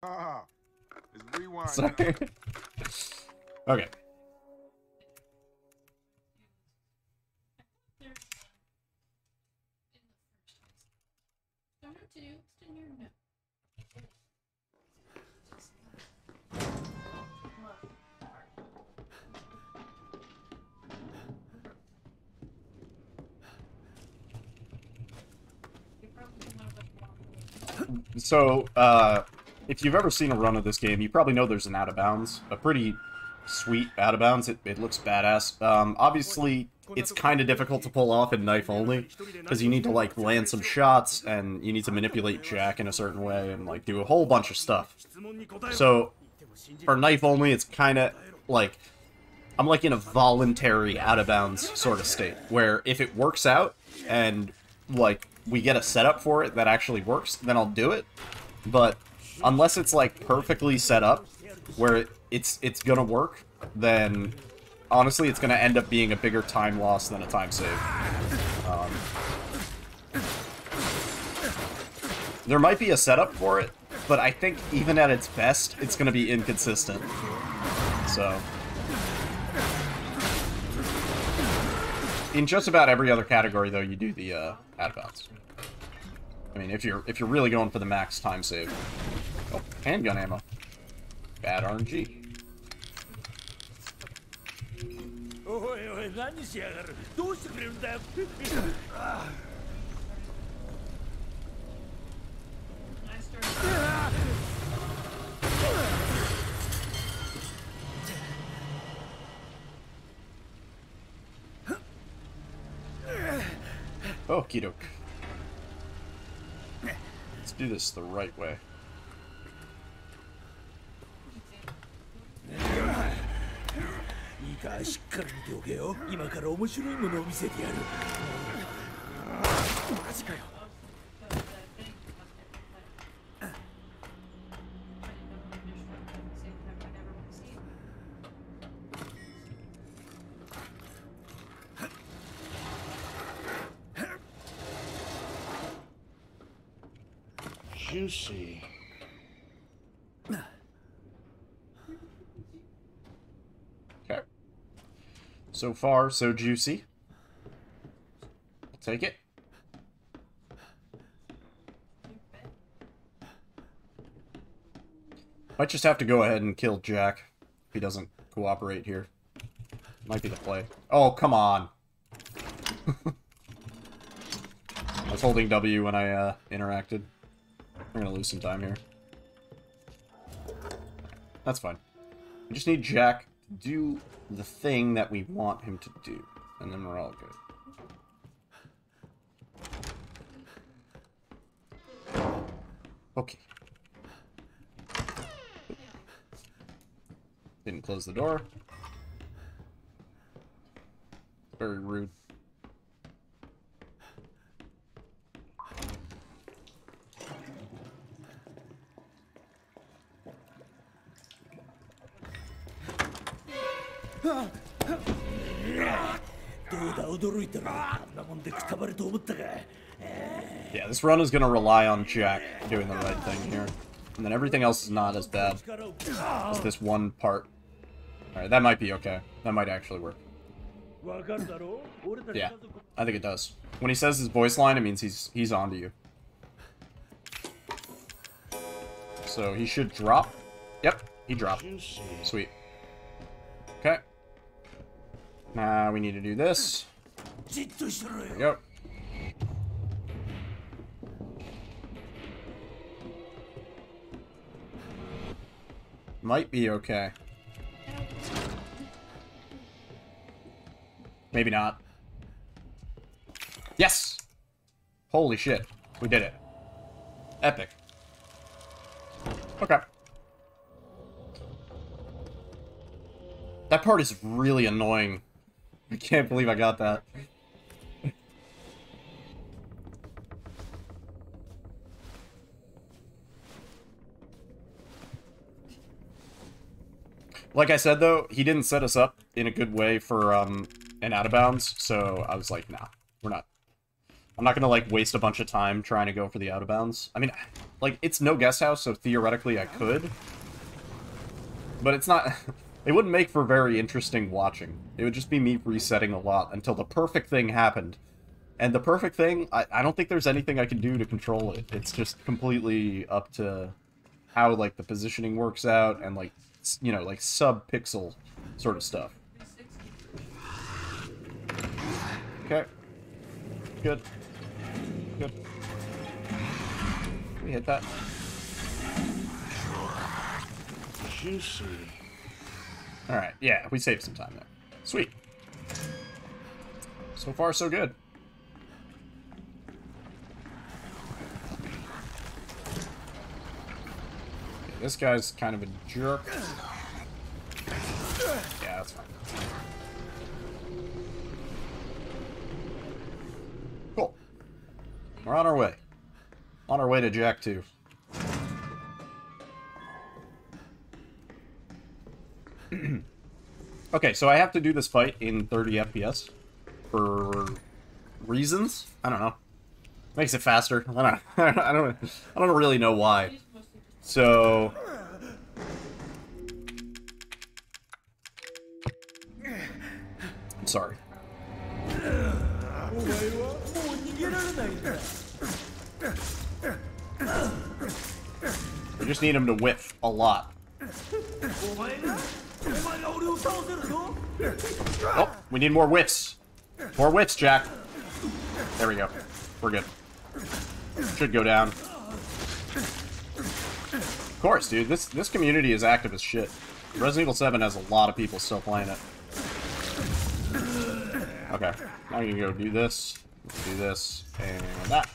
Ah, it's rewind. Sorry. Okay. So, if you've ever seen a run of this game, you probably know there's an out of bounds. A pretty sweet out of bounds. It looks badass. Obviously, it's kind of difficult to pull off in knife only, because you need to, like, land some shots, and you need to manipulate Jack in a certain way, and, like, do a whole bunch of stuff. So, for knife only, it's kind of, like, I'm, like, in a voluntary out of bounds sort of state, where if it works out, and, like, we get a setup for it that actually works, then I'll do it. But unless it's like perfectly set up where it's gonna work, then honestly it's gonna end up being a bigger time loss than a time save. There might be a setup for it, but I think even at its best, it's gonna be inconsistent. So in just about every other category, though, you do the out of bounds. I mean, if you're really going for the max time save. Oh, handgun ammo. Bad RNG. Okie doke. Let's do this the right way. いいか、しっかり見ておけよ。今から面白いものを見せてやる。マジかよ。Juicy. Okay. So far, so juicy. I'll take it. Might just have to go ahead and kill Jack if he doesn't cooperate here. Might be the play. Oh, come on. I was holding W when I interacted. We're gonna lose some time here. That's fine. We just need Jack to do the thing that we want him to do, and then we're all good. Okay. Didn't close the door. Very rude. Yeah, this run is going to rely on Jack doing the right thing here. And then everything else is not as bad as this one part. Alright, that might be okay. That might actually work. Yeah, I think it does. When he says his voice line, it means he's onto you. So he should drop. Yep, he dropped. Sweet. Okay. Now we need to do this. There we go. Might be okay. Maybe not. Yes! Holy shit. We did it. Epic. Okay. That part is really annoying. I can't believe I got that. Like I said, though, he didn't set us up in a good way for an out of bounds, so I was like, nah, we're not. I'm not gonna, like, waste a bunch of time trying to go for the out of bounds. I mean, Like, it's no guest house, so theoretically I could. But it's not... It wouldn't make for very interesting watching. It would just be me resetting a lot until the perfect thing happened. And the perfect thing, I don't think there's anything I can do to control it. It's just completely up to how, like, the positioning works out and, like, you know, like, sub-pixel sort of stuff. Okay. Good. Good. Can we hit that? Juicy. Alright, yeah, we saved some time there. Sweet. So far, so good. Okay, this guy's kind of a jerk. Yeah, that's fine. Cool. We're on our way. On our way to Jack 2. Okay, so I have to do this fight in 30 FPS for reasons. I don't know. Makes it faster. I don't really know why. So I'm sorry. I just need him to whiff a lot. Oh, we need more whiffs. More whiffs, Jack. There we go. We're good. Should go down. Of course, dude. This community is active as shit. Resident Evil 7 has a lot of people still playing it. Okay. Now you can go do this, and that.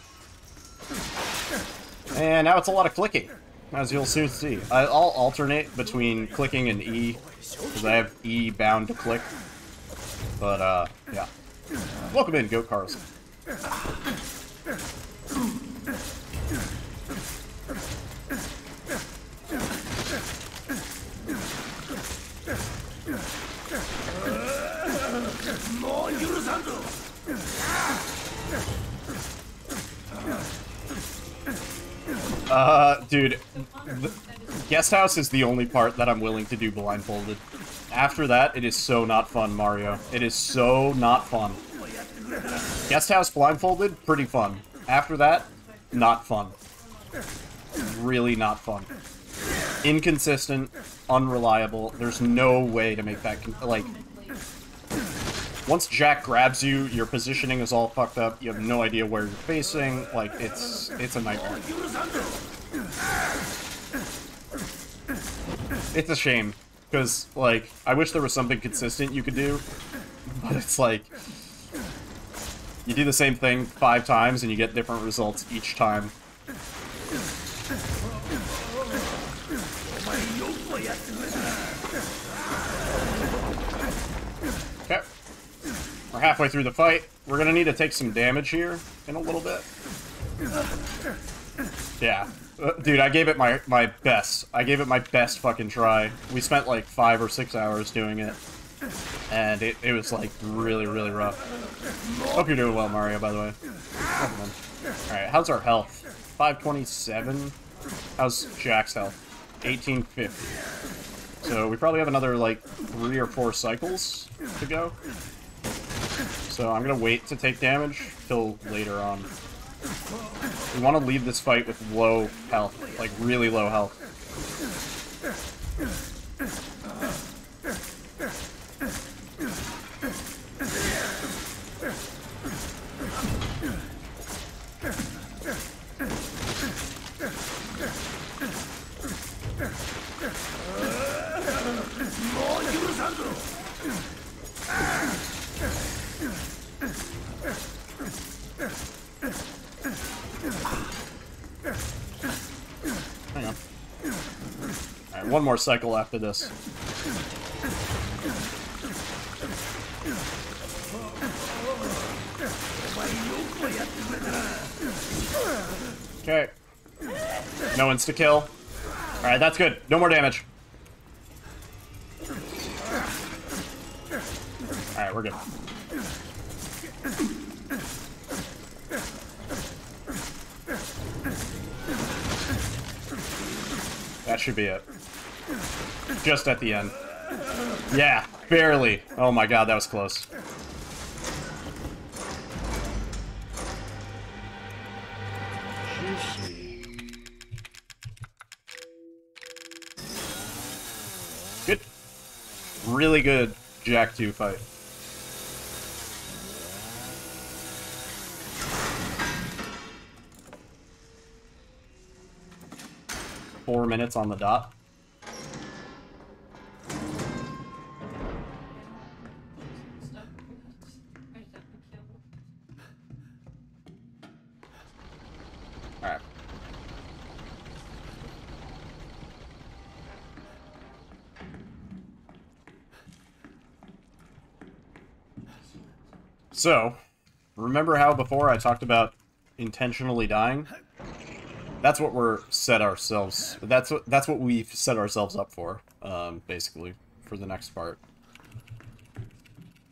And now it's a lot of clicking, as you'll soon see. I'll alternate between clicking and E, because I have E bound to click. But, yeah. Welcome in, Goat Carlson. Dude, the guest house is the only part that I'm willing to do blindfolded. After that, it is so not fun, Mario. It is so not fun. Guest house blindfolded, pretty fun. After that, not fun. Really not fun. Inconsistent, unreliable. There's no way to make that, like... Once Jack grabs you, your positioning is all fucked up, you have no idea where you're facing, like, it's a nightmare. It's a shame, because, like, I wish there was something consistent you could do, but it's like, you do the same thing 5 times and you get different results each time. Okay. We're halfway through the fight. We're gonna need to take some damage here in a little bit. Yeah. Dude, I gave it my best. I gave it my best fucking try. We spent like 5 or 6 hours doing it. And it was like really, really rough. Hope you're doing well, Mario, by the way. Alright, how's our health? 527? How's Jack's health? 1850. So we probably have another like 3 or 4 cycles to go. So I'm gonna wait to take damage till later on. We want to leave this fight with low health, like really low health. Hang on. Alright, one more cycle after this. Okay. No insta-kill. Alright, that's good. No more damage. Alright, we're good. That should be it. Just at the end. Yeah, barely. Oh my god, that was close. Good. Really good Jack 2 fight. Four minutes on the dot. Alright. So, remember how before I talked about intentionally dying? That's what we're set ourselves. That's what we've set ourselves up for, basically, for the next part.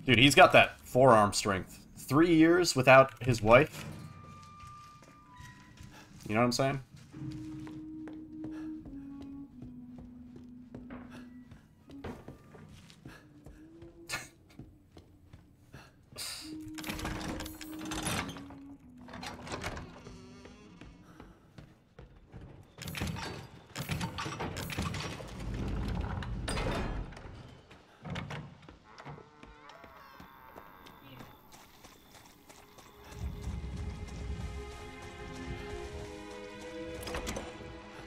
Dude, he's got that forearm strength. 3 years without his wife. You know what I'm saying?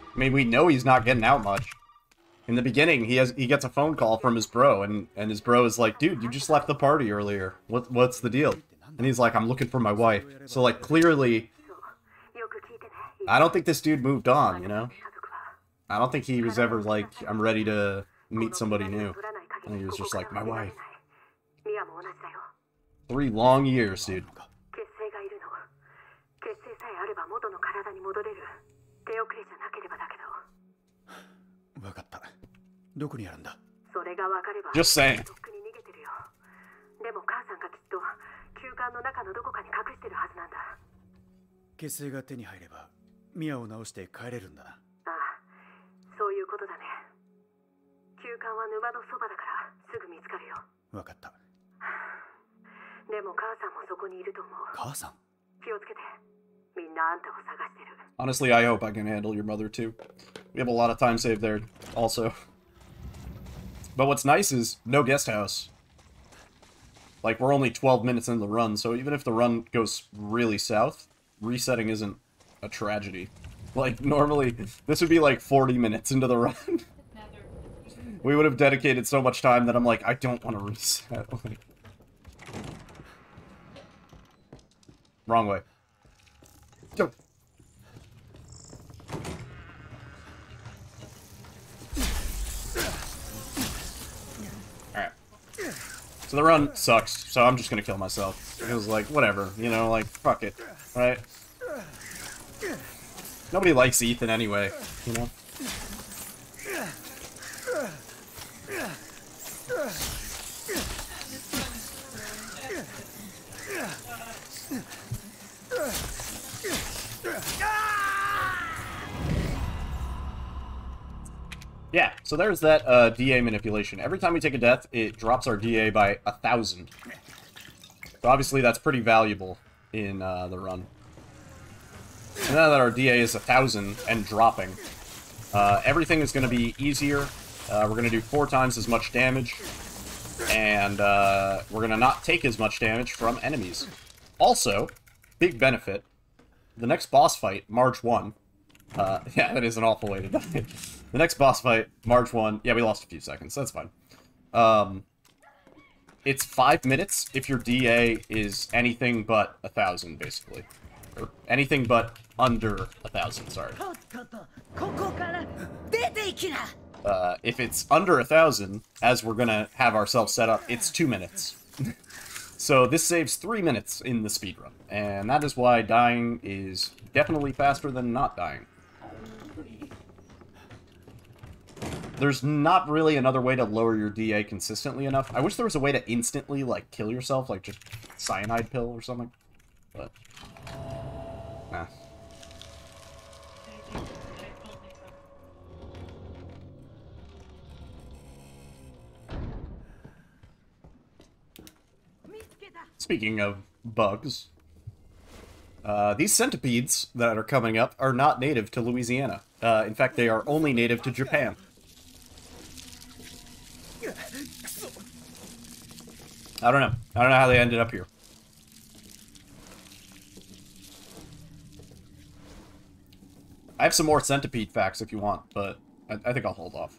I mean, we know he's not getting out much. In the beginning, he gets a phone call from his bro, and his bro is like, "Dude, you just left the party earlier. What's the deal?" And he's like, "I'm looking for my wife." So, like, clearly, I don't think this dude moved on, you know? I don't think he was ever like, "I'm ready to meet somebody new." And he was just like, "My wife." 3 long years, dude. 分かった。どこにあるんだ。 Just saying. でも母さんがきっと休館の中のどこかに隠してるはずなんだ。血清が手に入ればミアを治して帰れるんだな。ああ、そういうことだね。休館は沼のそばだからすぐ見つかるよ。分かった。でも母さんもそこにいると思う。母さん。気をつけて。みんなあんたを探してる。 Honestly, I hope I can handle your mother too. We have a lot of time saved there, also. But what's nice is no guest house. Like, we're only 12 minutes into the run, so even if the run goes really south, resetting isn't a tragedy. Like, normally, this would be like 40 minutes into the run. We would have dedicated so much time that I'm like, I don't want to reset. Wrong way. Go. Alright. So the run sucks, so I'm just gonna kill myself. It was like, whatever, you know, like, fuck it, right? Nobody likes Ethan anyway, you know? Yeah, so there's that DA manipulation. Every time we take a death, it drops our DA by 1,000. So obviously that's pretty valuable in the run. And now that our DA is 1,000 and dropping, everything is going to be easier. We're going to do 4 times as much damage, and we're going to not take as much damage from enemies. Also, big benefit, the next boss fight, March 1, yeah, that is an awful way to die. The next boss fight, March 1, yeah, we lost a few seconds, that's fine. It's 5 minutes if your DA is anything but 1,000, basically. Or anything but under 1,000, sorry. If it's under 1,000, as we're gonna have ourselves set up, it's 2 minutes. So this saves 3 minutes in the speedrun, and that is why dying is definitely faster than not dying. There's not really another way to lower your DA consistently enough. I wish there was a way to instantly, like, kill yourself, like just cyanide pill or something. But, nah. Speaking of bugs, these centipedes that are coming up are not native to Louisiana. In fact, they are only native to Japan. I don't know. I don't know how they ended up here. I have some more centipede facts if you want, but I think I'll hold off.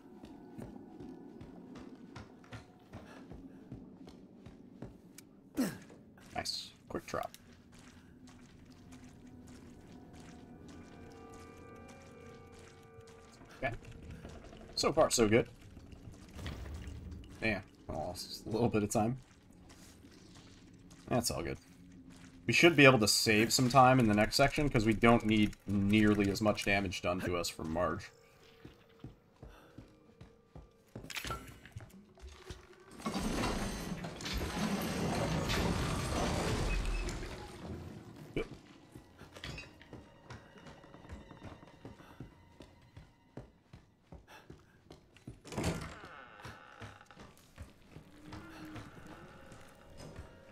Nice. Quick drop. Okay. So far, so good. Yeah. Oh, just a little bit of time. That's all good. We should be able to save some time in the next section, because we don't need nearly as much damage done to us from Marge. Good.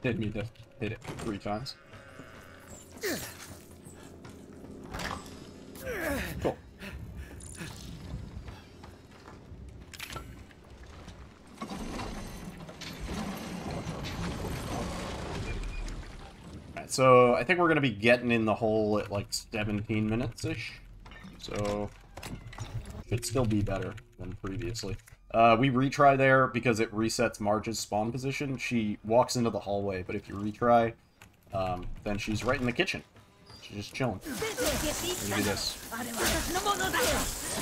Didn't mean to hit it 3 times. Cool. Alright, so I think we're gonna be getting in the hole at like 17 minutes-ish. So should still be better than previously. We retry there because it resets Marge's spawn position. She walks into the hallway, but if you retry, then she's right in the kitchen. She's just chilling. Let me do this.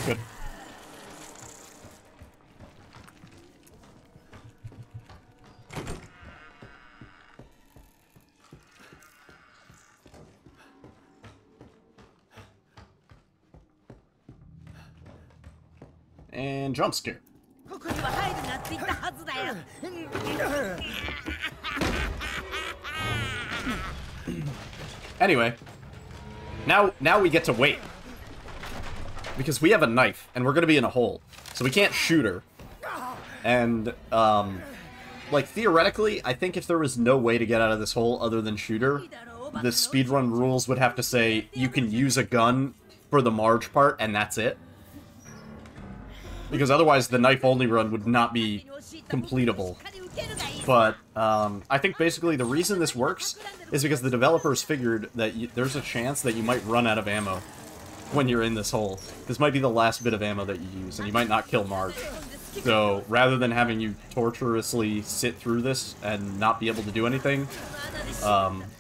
Good. And jump scare. Anyway, now we get to wait. Because we have a knife, and we're gonna be in a hole. So we can't shoot her. And, like, theoretically, I think if there was no way to get out of this hole other than shoot her, the speedrun rules would have to say you can use a gun for the Marge part, and that's it. Because otherwise the knife-only run would not be completable. But, I think basically the reason this works is because the developers figured that there's a chance that you might run out of ammo when you're in this hole. This might be the last bit of ammo that you use, and you might not kill Marge. So, rather than having you torturously sit through this and not be able to do anything,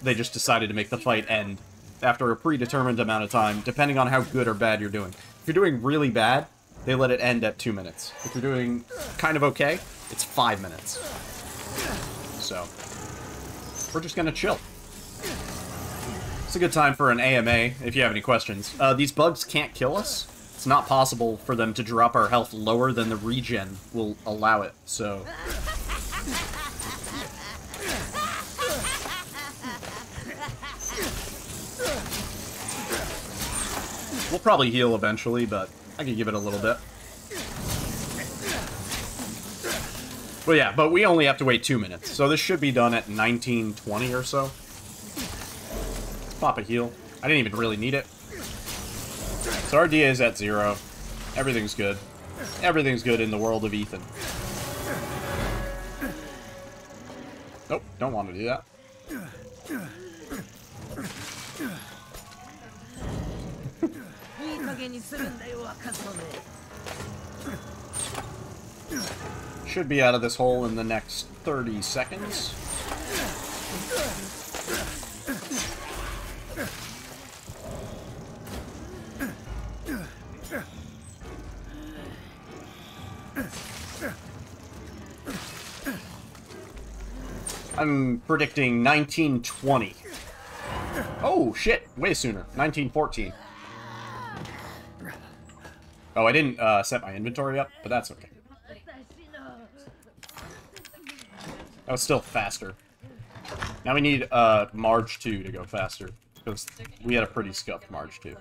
they just decided to make the fight end after a predetermined amount of time, depending on how good or bad you're doing. If you're doing really bad, they let it end at 2 minutes. If you're doing kind of okay, it's 5 minutes. So, we're just gonna chill. It's a good time for an AMA, if you have any questions. These bugs can't kill us. It's not possible for them to drop our health lower than the regen will allow it, so... We'll probably heal eventually, but I can give it a little bit. Well, yeah, but we only have to wait 2 minutes, so this should be done at 19:20 or so. Let's pop a heal. I didn't even really need it. So our DA is at 0. Everything's good. Everything's good in the world of Ethan. Nope, don't want to do that. Should be out of this hole in the next 30 seconds. I'm predicting 1920. Oh, shit. Way sooner. 1914. Oh, I didn't set my inventory up, but that's okay. That was still faster. Now we need Marge 2 to go faster, because we had a pretty scuffed Marge 2.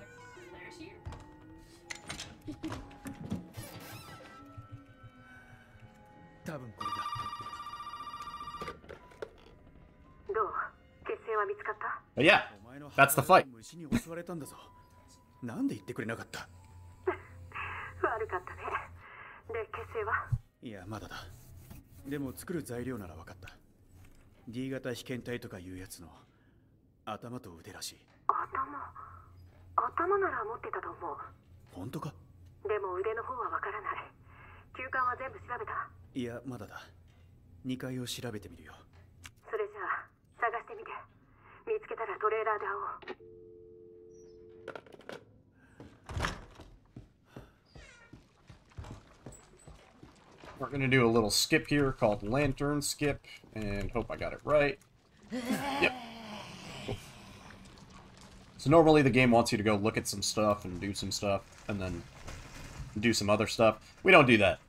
は見つかった？ But yeah, お前の that's the fight. 虫に襲われたんだぞ。なんで言ってくれなかった？悪かったね。で、結成は？いや、まだだ。でも作る材料なら分かった。D 型被験体とかいうやつの頭と腕らしい。頭なら持ってたと思う。本当か？でも腕の方はわからない。休館は全部調べた？いや、まだだ。2階を調べてみるよ。それじゃあ探してみて。見つけたらトレーラーで会おう。We're gonna do a little skip here called Lantern Skip, and hope I got it right. Yep. Cool. So normally the game wants you to go look at some stuff and do some stuff, and then do some other stuff. We don't do that.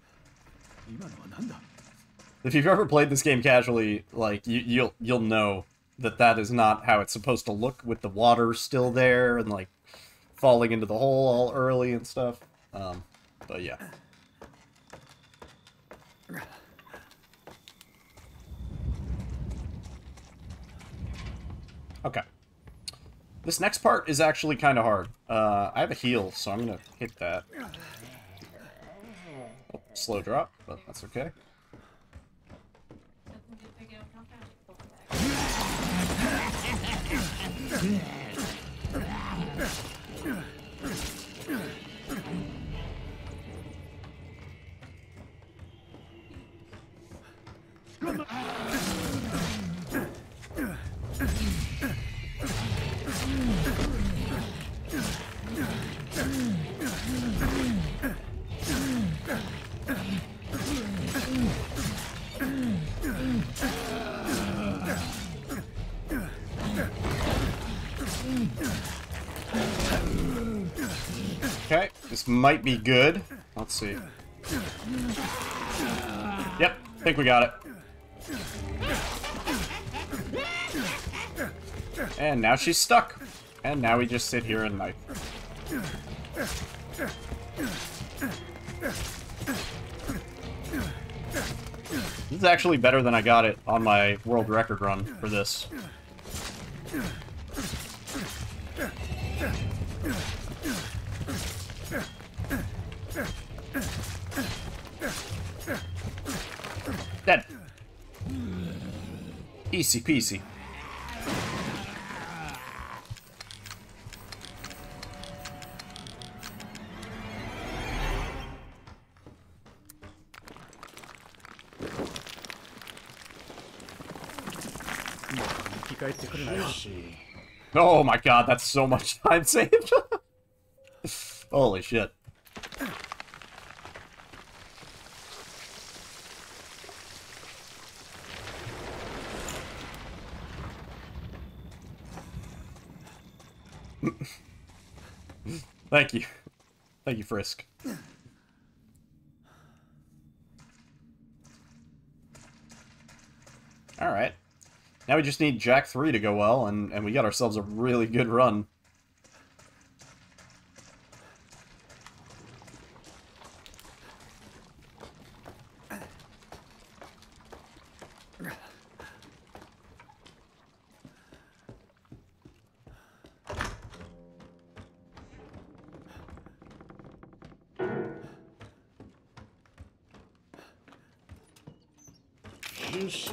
今のはなんだ？ If you've ever played this game casually, like you'll know that that is not how it's supposed to look, with the water still there and like falling into the hole all early and stuff. But yeah. Okay. This next part is actually kind of hard. I have a heal, so I'm gonna hit that. Oh, slow drop, but that's okay. Okay, this might be good. Let's see. Yep, I think we got it. And now she's stuck. And now we just sit here and knife. This is actually better than I got it on my world record run for this. Dead. Easy peasy. Oh my god, that's so much time saved. Holy shit. Thank you. Thank you, Frisk. Alright. Now we just need Jack 3 to go well, and we got ourselves a really good run. Juicy.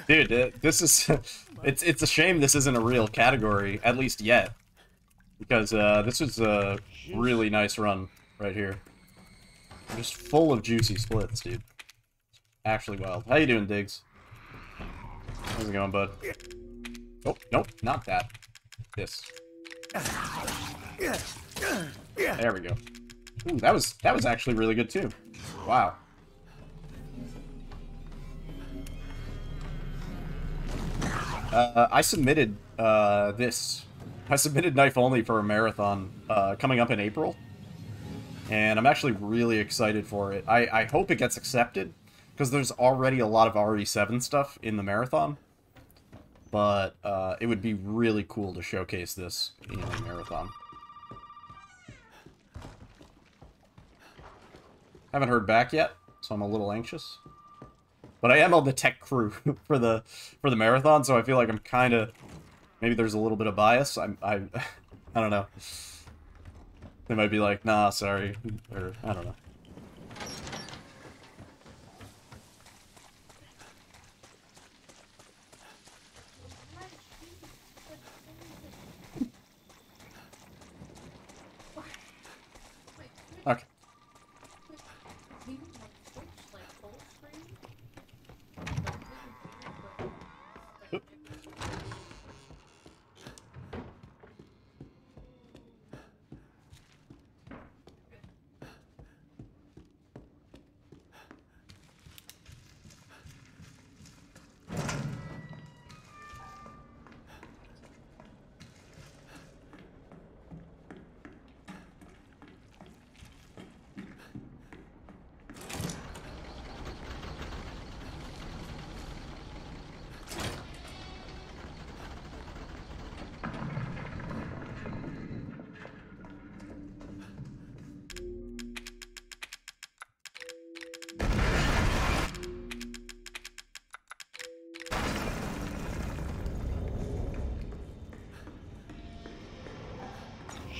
Dude, this is it's a shame this isn't a real category, at least yet, because this was a really nice run right here, just full of juicy splits, dude. Actually wild. How you doing, Diggs? How's it going, bud? Oh, nope, not that. This. There we go. Ooh, that was actually really good too. Wow. I submitted this. I submitted Knife Only for a marathon coming up in April. And I'm actually really excited for it. I hope it gets accepted, because there's already a lot of RE7 stuff in the marathon. But it would be really cool to showcase this in a marathon. Haven't heard back yet, so I'm a little anxious. But I am on the tech crew for the marathon, so I feel like I'm kind of... Maybe there's a little bit of bias. I don't know. They might be like, nah, sorry. Or, I don't know. Okay.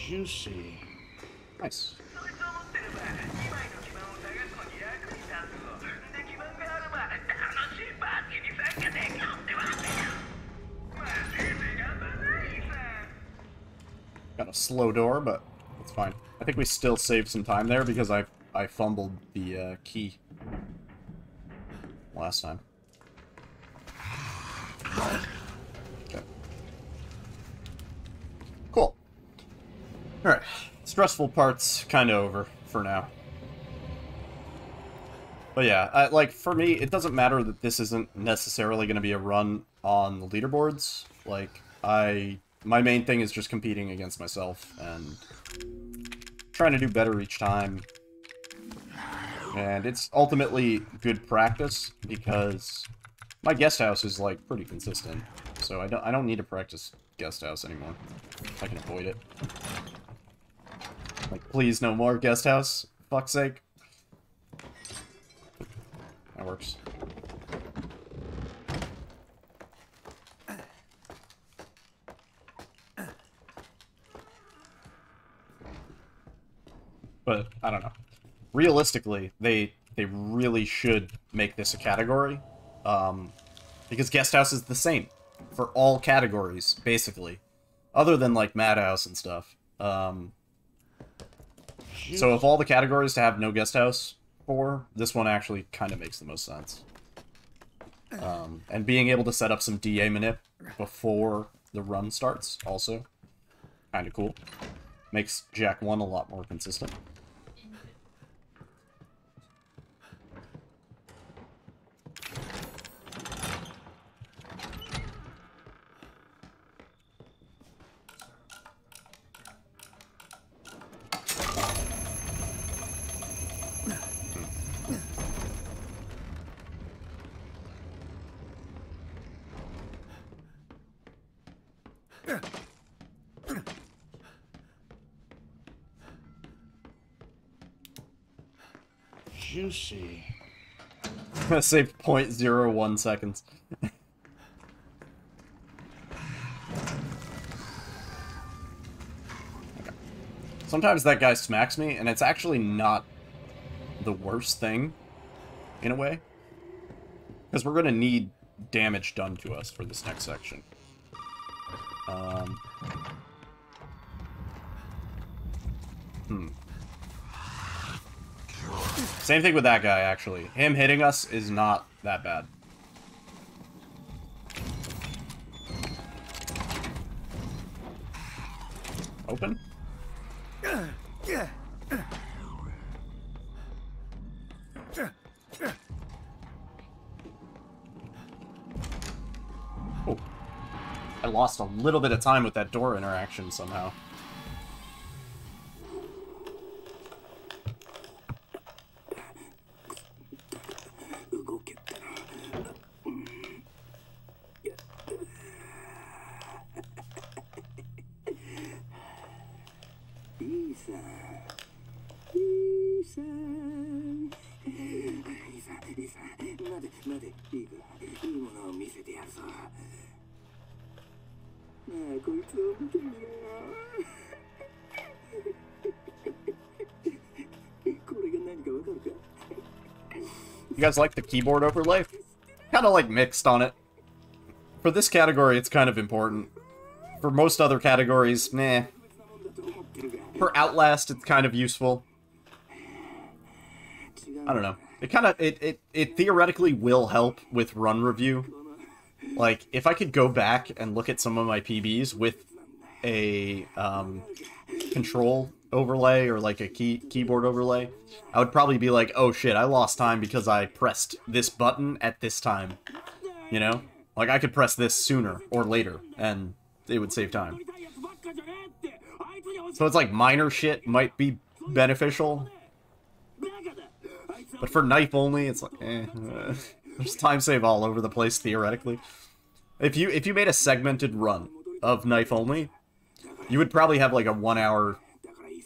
Juicy. Nice. Got a slow door, but it's fine. I think we still saved some time there because I fumbled the key last time. Okay. Cool. Alright. Stressful part's kind of over for now. But yeah, like, for me, it doesn't matter that this isn't necessarily going to be a run on the leaderboards. Like, my main thing is just competing against myself and trying to do better each time. And it's ultimately good practice because my guest house is, like, pretty consistent. So I don't need to practice guest house anymore. I can avoid it. Like, please, no more guest house. Fuck's sake. That works. But, I don't know. Realistically, they really should make this a category. Because guest house is the same for all categories, basically. Other than, like, Madhouse and stuff. So if all the categories to have no guest house for, this one actually kind of makes the most sense. And being able to set up some DA manip before the run starts, also, kind of cool. Makes Jak 1 a lot more consistent. Juicy. Saved 0.01 seconds. Sometimes that guy smacks me, and it's actually not the worst thing, in a way. Because we're going to need damage done to us for this next section. Same thing with that guy, actually. Him hitting us is not that bad. Open? I lost a little bit of time with that door interaction somehow. You guys like the keyboard overlay? Kind of like mixed on it. For this category, it's kind of important. For most other categories, meh. For Outlast, it's kind of useful. I don't know. It kind of, it theoretically will help with run review. Like, if I could go back and look at some of my PBs with a control overlay or like a keyboard overlay, I would probably be like, oh shit, I lost time because I pressed this button at this time. You know? Like, I could press this sooner or later, and it would save time. So it's like minor shit might be beneficial. But for knife only, it's like, there's time save all over the place, theoretically. If you made a segmented run of knife only, you would probably have like a 1 hour,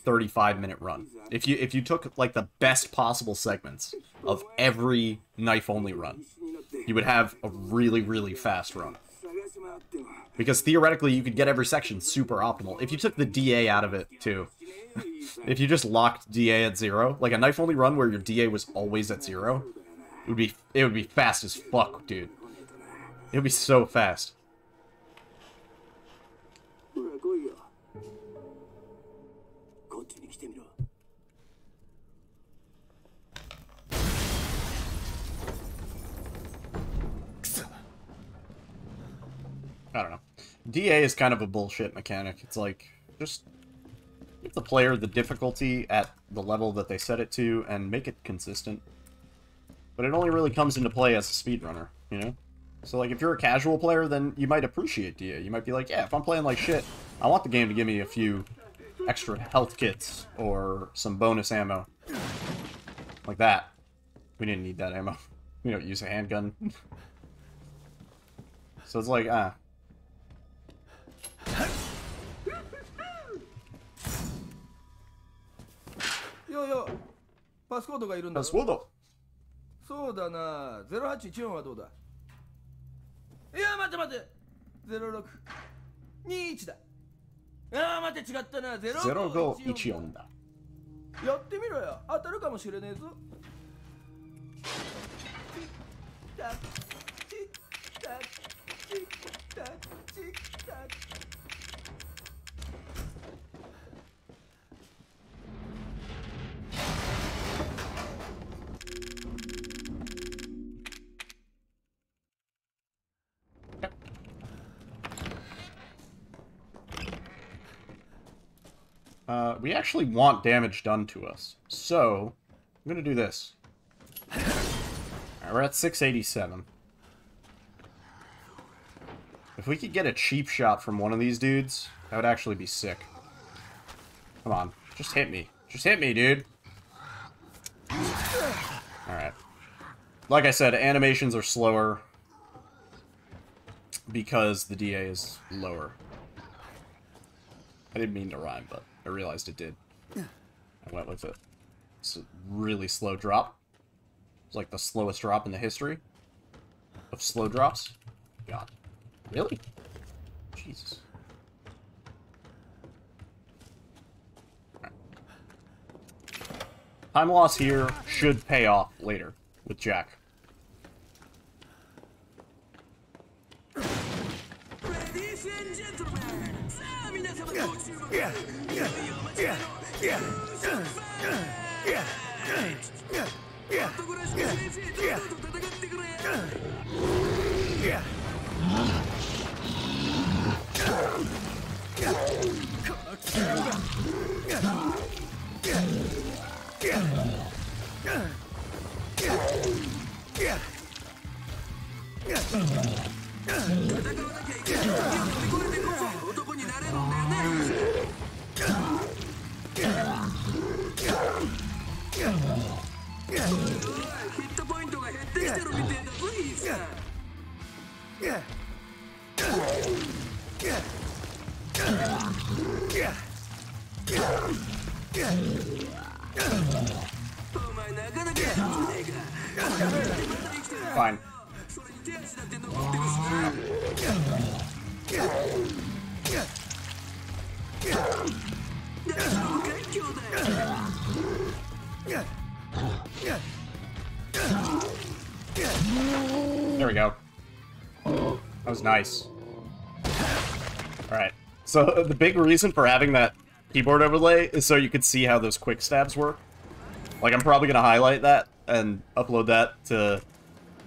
35-minute run. If you took like the best possible segments of every knife only run, you would have a really, really fast run. Because theoretically, you could get every section super optimal. If you took the DA out of it, too. If you just locked DA at 0, like a knife-only run where your DA was always at 0, it would be fast as fuck, dude. It would be so fast. I don't know. DA is kind of a bullshit mechanic. It's like, just give the player the difficulty at the level that they set it to and make it consistent. But it only really comes into play as a speedrunner, you know? So like, if you're a casual player, then you might appreciate DA. You might be like, yeah, if I'm playing like shit, I want the game to give me a few extra health kits or some bonus ammo. Like that. We didn't need that ammo. We don't use a handgun. So it's like,よよ、パスコードがいるんだろ。パスコード。そうだな、0814はどうだ。いや、待って待って、0621だ。ああ、待って違ったな、0514だ。やってみろよ、当たるかもしれねえぞ。チッタッチッタッチッタッチッタッ。We actually want damage done to us. So, I'm gonna do this. Alright, we're at 687. If we could get a cheap shot from one of these dudes, that would actually be sick. Come on, just hit me. Just hit me, dude. Alright. Like I said, animations are slower because the DA is lower. I didn't mean to rhyme, but I realized it did. I went with it. It's a really slow drop. It's like the slowest drop in the history of slow drops. God. Really? Jesus. Right. Time loss here should pay off later with Jack. Fine. There we go. That was nice. Alright. So the big reason for having that keyboard overlay is so you can see how those quick stabs work. Like, I'm probably gonna highlight that and upload that to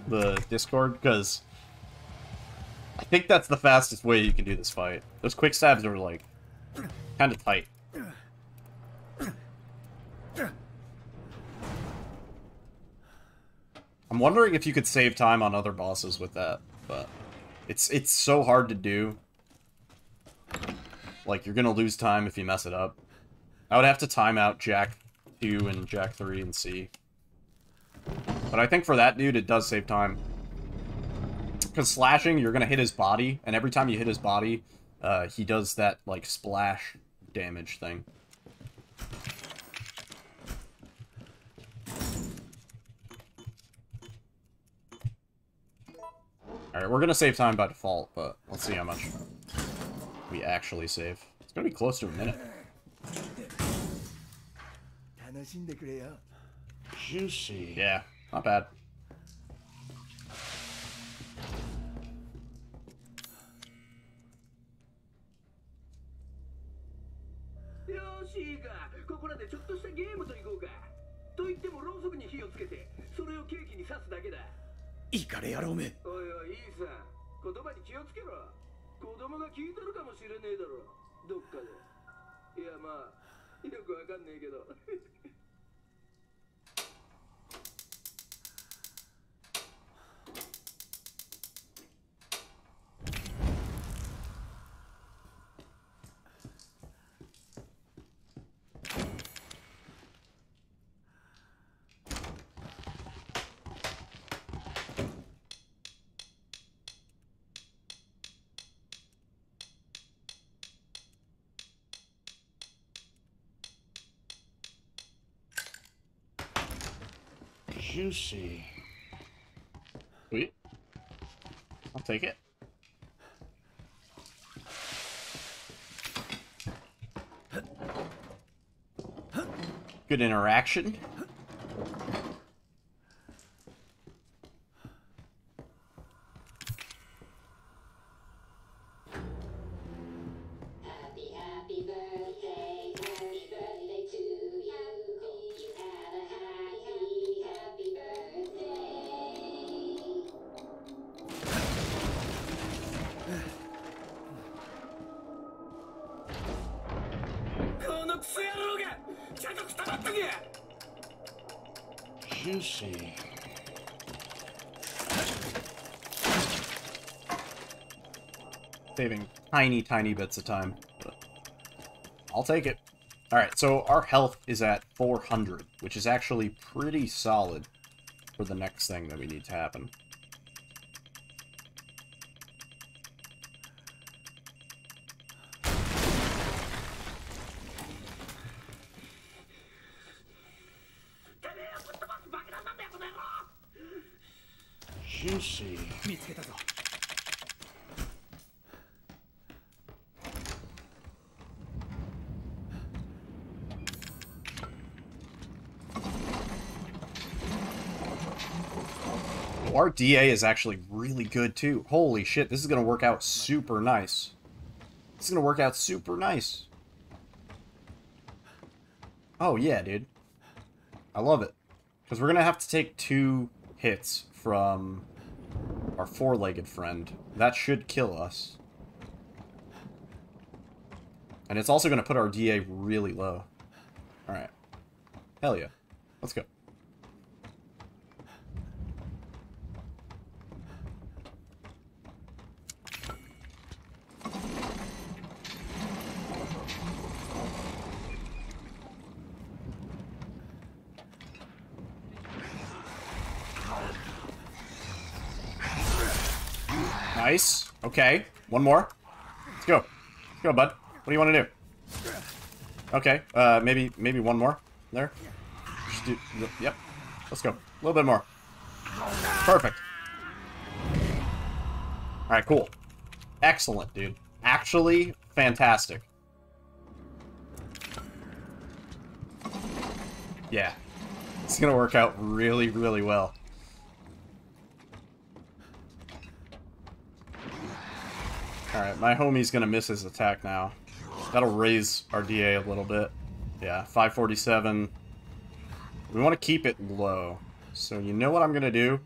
the Discord, because I think that's the fastest way you can do this fight. Those quick stabs are, like, kind of tight. I'm wondering if you could save time on other bosses with that, but it's so hard to do. Like, you're gonna lose time if you mess it up. I would have to time out Jack 2 and Jack 3 and C. But I think for that dude, it does save time. Because slashing, you're gonna hit his body, and every time you hit his body, he does that, like, splash damage thing. Alright, we're gonna save time by default, but let's see how much we actually save. It's gonna be close to a minute. Juicy. Yeah, not bad. Juicy. Sweet. I'll take it. Good interaction. Happy birthday to you. Hope you have a happy birthday. Juicy. Saving tiny bits of time, but I'll take it. Alright, so our health is at 400, which is actually pretty solid for the next thing that we need to happen. Juicy. Our DA is actually really good, too. Holy shit, this is going to work out super nice. This is going to work out super nice. Oh, yeah, dude. I love it. Because we're going to have to take 2 hits from our 4-legged friend. That should kill us. And it's also going to put our DA really low. Alright. Hell yeah. Let's go. Nice. Okay. One more. Let's go. Let's go, bud. What do you want to do? Okay, maybe one more. There. Just do, yep. Let's go. A little bit more. Perfect. Alright, cool. Excellent, dude. Actually, fantastic. Yeah. It's gonna work out really, really well. Alright, my homie's gonna miss his attack now. That'll raise our DA a little bit. Yeah, 547. We want to keep it low. So you know what I'm gonna do?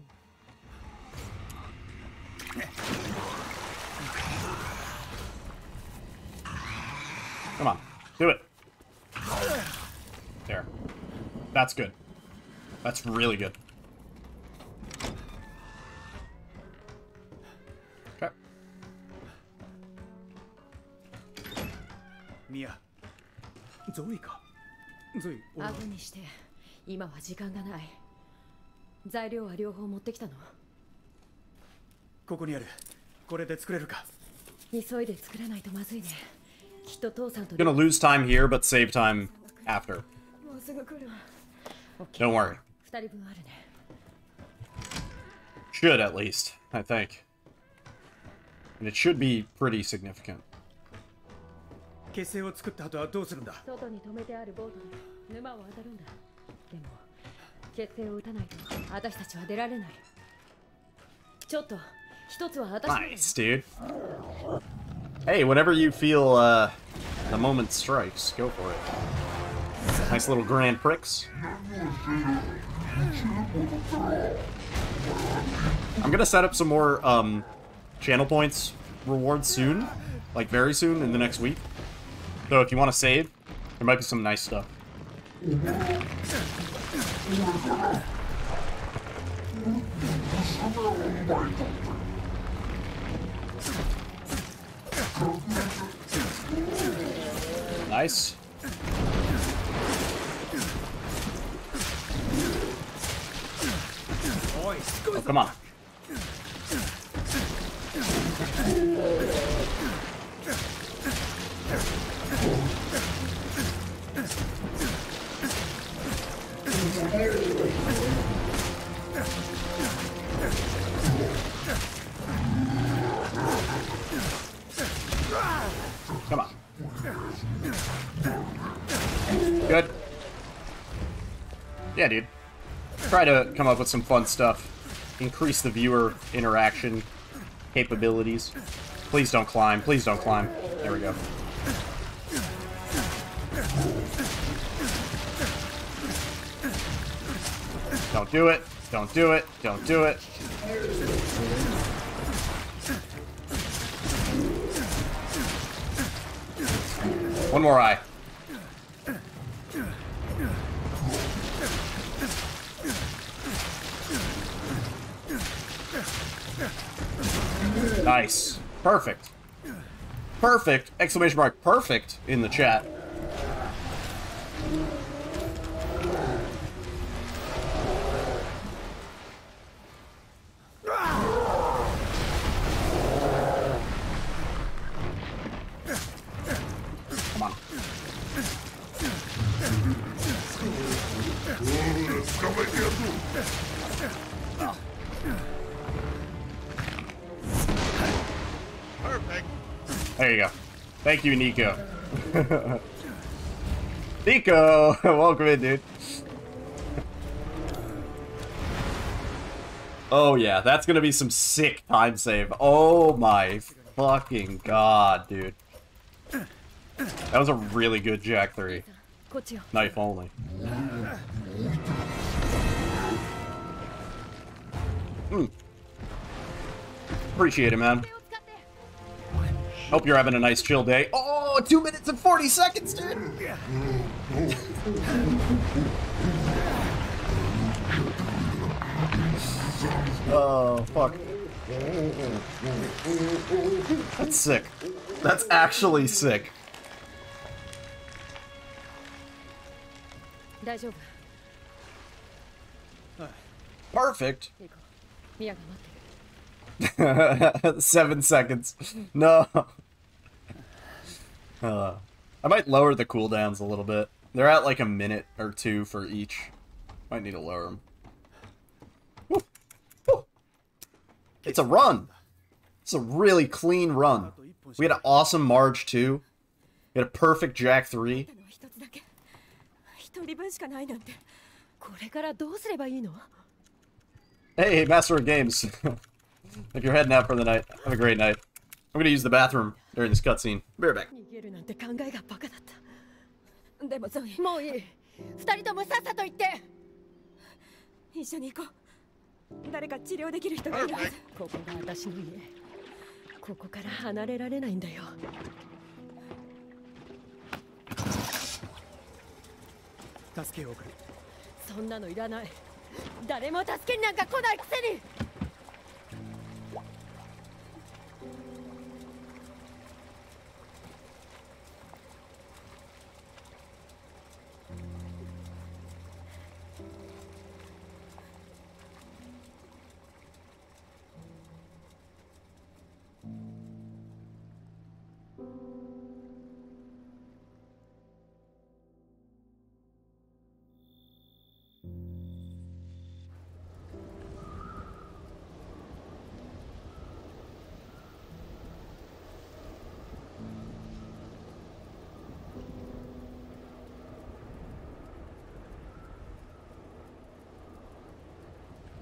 Come on, do it. There. That's good. That's really good. Okay. ミアゾイかゾイ俺は後にして今は時間がない。材料は両方持ってきたの？ここにある。これで作れるか。急いで作らないとまずいね。きっと父さんと。 Gonna lose time here, but save time after. もうすぐ来るわ。 Don't worry. 2人分あるね。 Should at least, I think. And it should be pretty significant. 結成を作った後はどうするんだ。外に止めてあるボートで沼を渡るんだ。でも決定を打たないと私たちは出られない。ちょっと一つは私の。 Nice, dude. Hey, whenever you feel the moment strikes, go for it. Nice little grand pricks. I'm gonna set up some more channel points rewards soon, like very soon in the next week. So if you want to save, there might be some nice stuff. Nice. Oh, come on. Come on. Good. Yeah, dude. Try to come up with some fun stuff. Increase the viewer interaction capabilities. Please don't climb. Please don't climb. There we go. Don't do it. Don't do it. Don't do it. One more eye. Nice. Perfect. Perfect! Exclamation mark perfect in the chat. Come on. Perfect. There you go. Thank you, Nico. Nico! Welcome in, dude. Oh yeah, that's gonna be some sick time save. Oh my fucking god, dude. That was a really good Jack 3. こっちよ。 Knife only. Appreciate it, man. Hope you're having a nice chill day. Oh, 2 minutes and 40 seconds, dude! Oh, fuck. That's sick. That's actually sick. 大丈夫。 Perfect. 行こう。ミヤが待ってる。 7 seconds. No. I might lower the cooldowns a little bit. They're at like a minute or two for each. Might need to lower them. Woo. Woo. It's a run. It's a really clean run. We had an awesome Marge 2. We had a perfect Jack 3. 一つだけ一人分しかないなんてこれからどうすればいいの Hey, Master of Games. If you're heading out for the night, have a great night. I'm gonna use the bathroom during this cutscene. Be right back. 逃げるなんて考えがバカだったでもゾイもういい二人ともさっさと行って一緒に行こう誰か治療できる人がいるはずここが私の家ここから離れられないんだよ助けを送る。そんなのいらない誰も助けになんか来ないくせに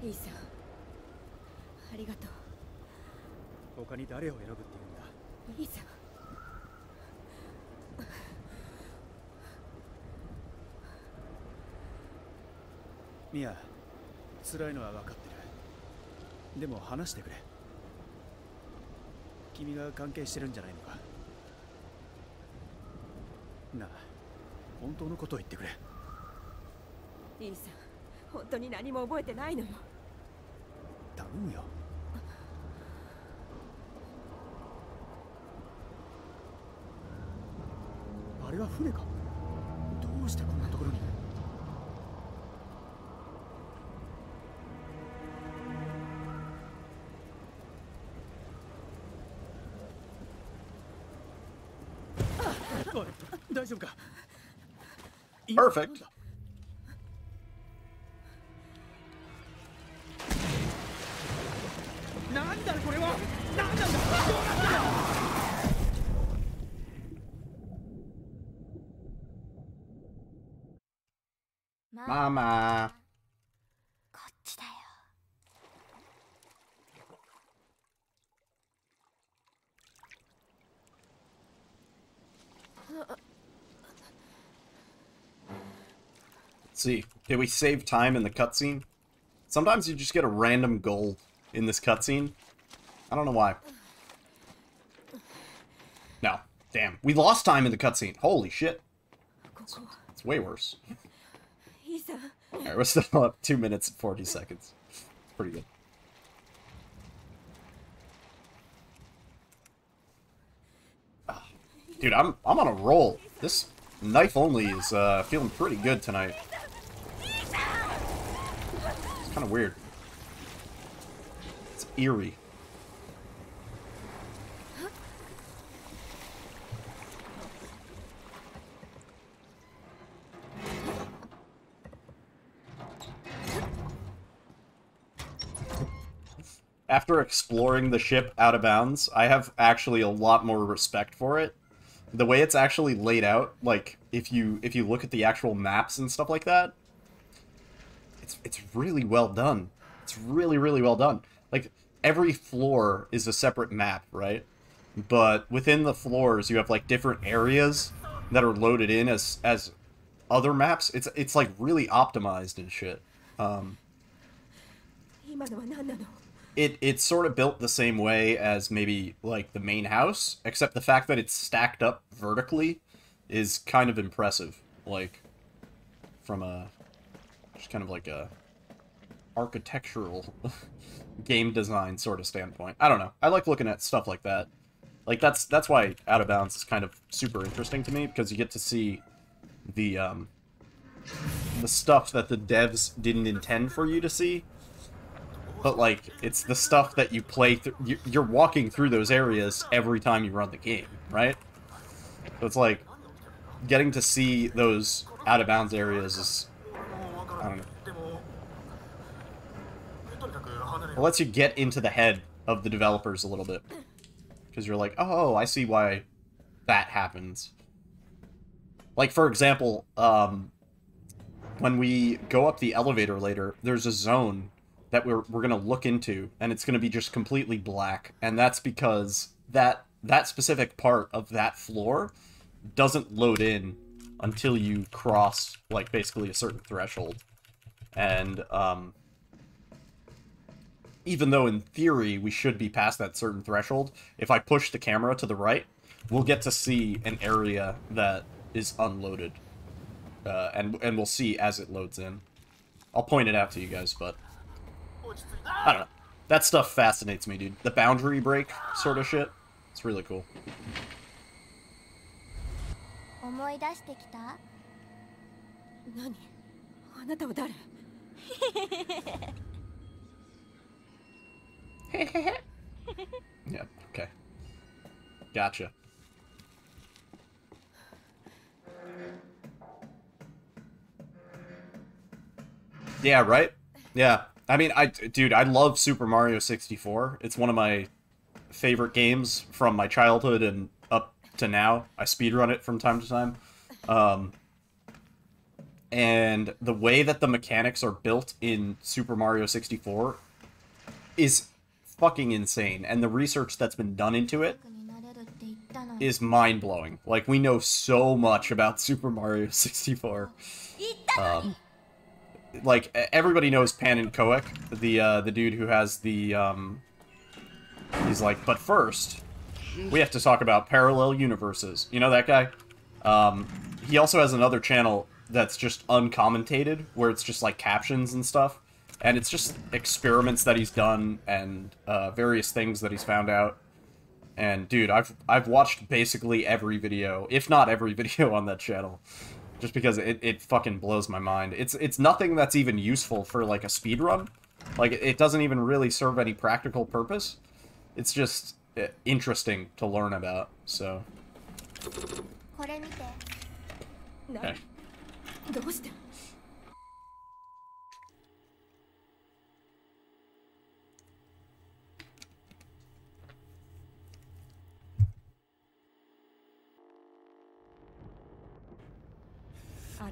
いいさありがとう他に誰を選ぶって言うんだ。いいさミヤ、辛いのは分かってる。でも話してくれ。君が関係してるんじゃないのか。なあ、本当のことを言ってくれ。いいさ本当に何も覚えてないのよ頼むよ。あれは船か。どうしてこんなところに。おい、大丈夫か。 Perfect. なんだこれは。なんなんだ。どうなんだ。 Mama. こっちだよ。Let's see. Did we save time in the cutscene? Sometimes you just get a random gold in this cutscene. I don't know why. No. Damn. We lost time in the cutscene. Holy shit. It's way worse. いいさ Alright, we're still up 2 minutes and 40 seconds. It's pretty good. Ah, dude, I'm on a roll. This knife only is feeling pretty good tonight. It's kind of weird. It's eerie. After exploring the ship out of bounds, I have actually a lot more respect for it. The way it's actually laid out, like if you look at the actual maps and stuff like that, it's really well done. It's really, really well done. Like every floor is a separate map, right? But within the floors, you have like different areas that are loaded in as other maps. It's like really optimized and shit. 今のは何なの It's sort of built the same way as maybe like the main house, except the fact that it's stacked up vertically is kind of impressive. Like from a just kind of like a architectural game design sort of standpoint. I don't know. I like looking at stuff like that. Like that's why Out of Bounds is kind of super interesting to me, because you get to see the stuff that the devs didn't intend for you to see. But, like, it's the stuff that you play through. You're walking through those areas every time you run the game, right? So it's like, getting to see those out-of-bounds areas is, I don't know. It lets you get into the head of the developers a little bit. Because you're like, oh, I see why that happens. Like, for example, when we go up the elevator later, there's a zone that we're going to look into, and it's going to be just completely black. And that's because that specific part of that floor doesn't load in until you cross, like, basically a certain threshold. And, even though in theory we should be past that certain threshold, if I push the camera to the right, we'll get to see an area that is unloaded. And we'll see as it loads in. I'll point it out to you guys, but I don't know. That stuff fascinates me, dude. The boundary break sort of shit. It's really cool. 思い出してきた？何？あなたは誰？ Yeah, okay. Gotcha. Yeah, right? Yeah. I mean, dude, I love Super Mario 64. It's one of my favorite games from my childhood and up to now. I speedrun it from time to time. And the way that the mechanics are built in Super Mario 64 is fucking insane. And the research that's been done into it is mind-blowing. Like, we know so much about Super Mario 64. Like, everybody knows Pan Koek, the dude who has the, he's like, but first, we have to talk about parallel universes. You know that guy? He also has another channel that's just uncommentated, where it's just, like, captions and stuff. And it's just experiments that he's done, and, various things that he's found out. And, dude, I've watched basically every video, if not every video on that channel. Just because it fucking blows my mind. It's nothing that's even useful for, like, a speedrun. Like, it doesn't even really serve any practical purpose. It's just interesting to learn about, so... これ見て。 Okay. どうして？ あら、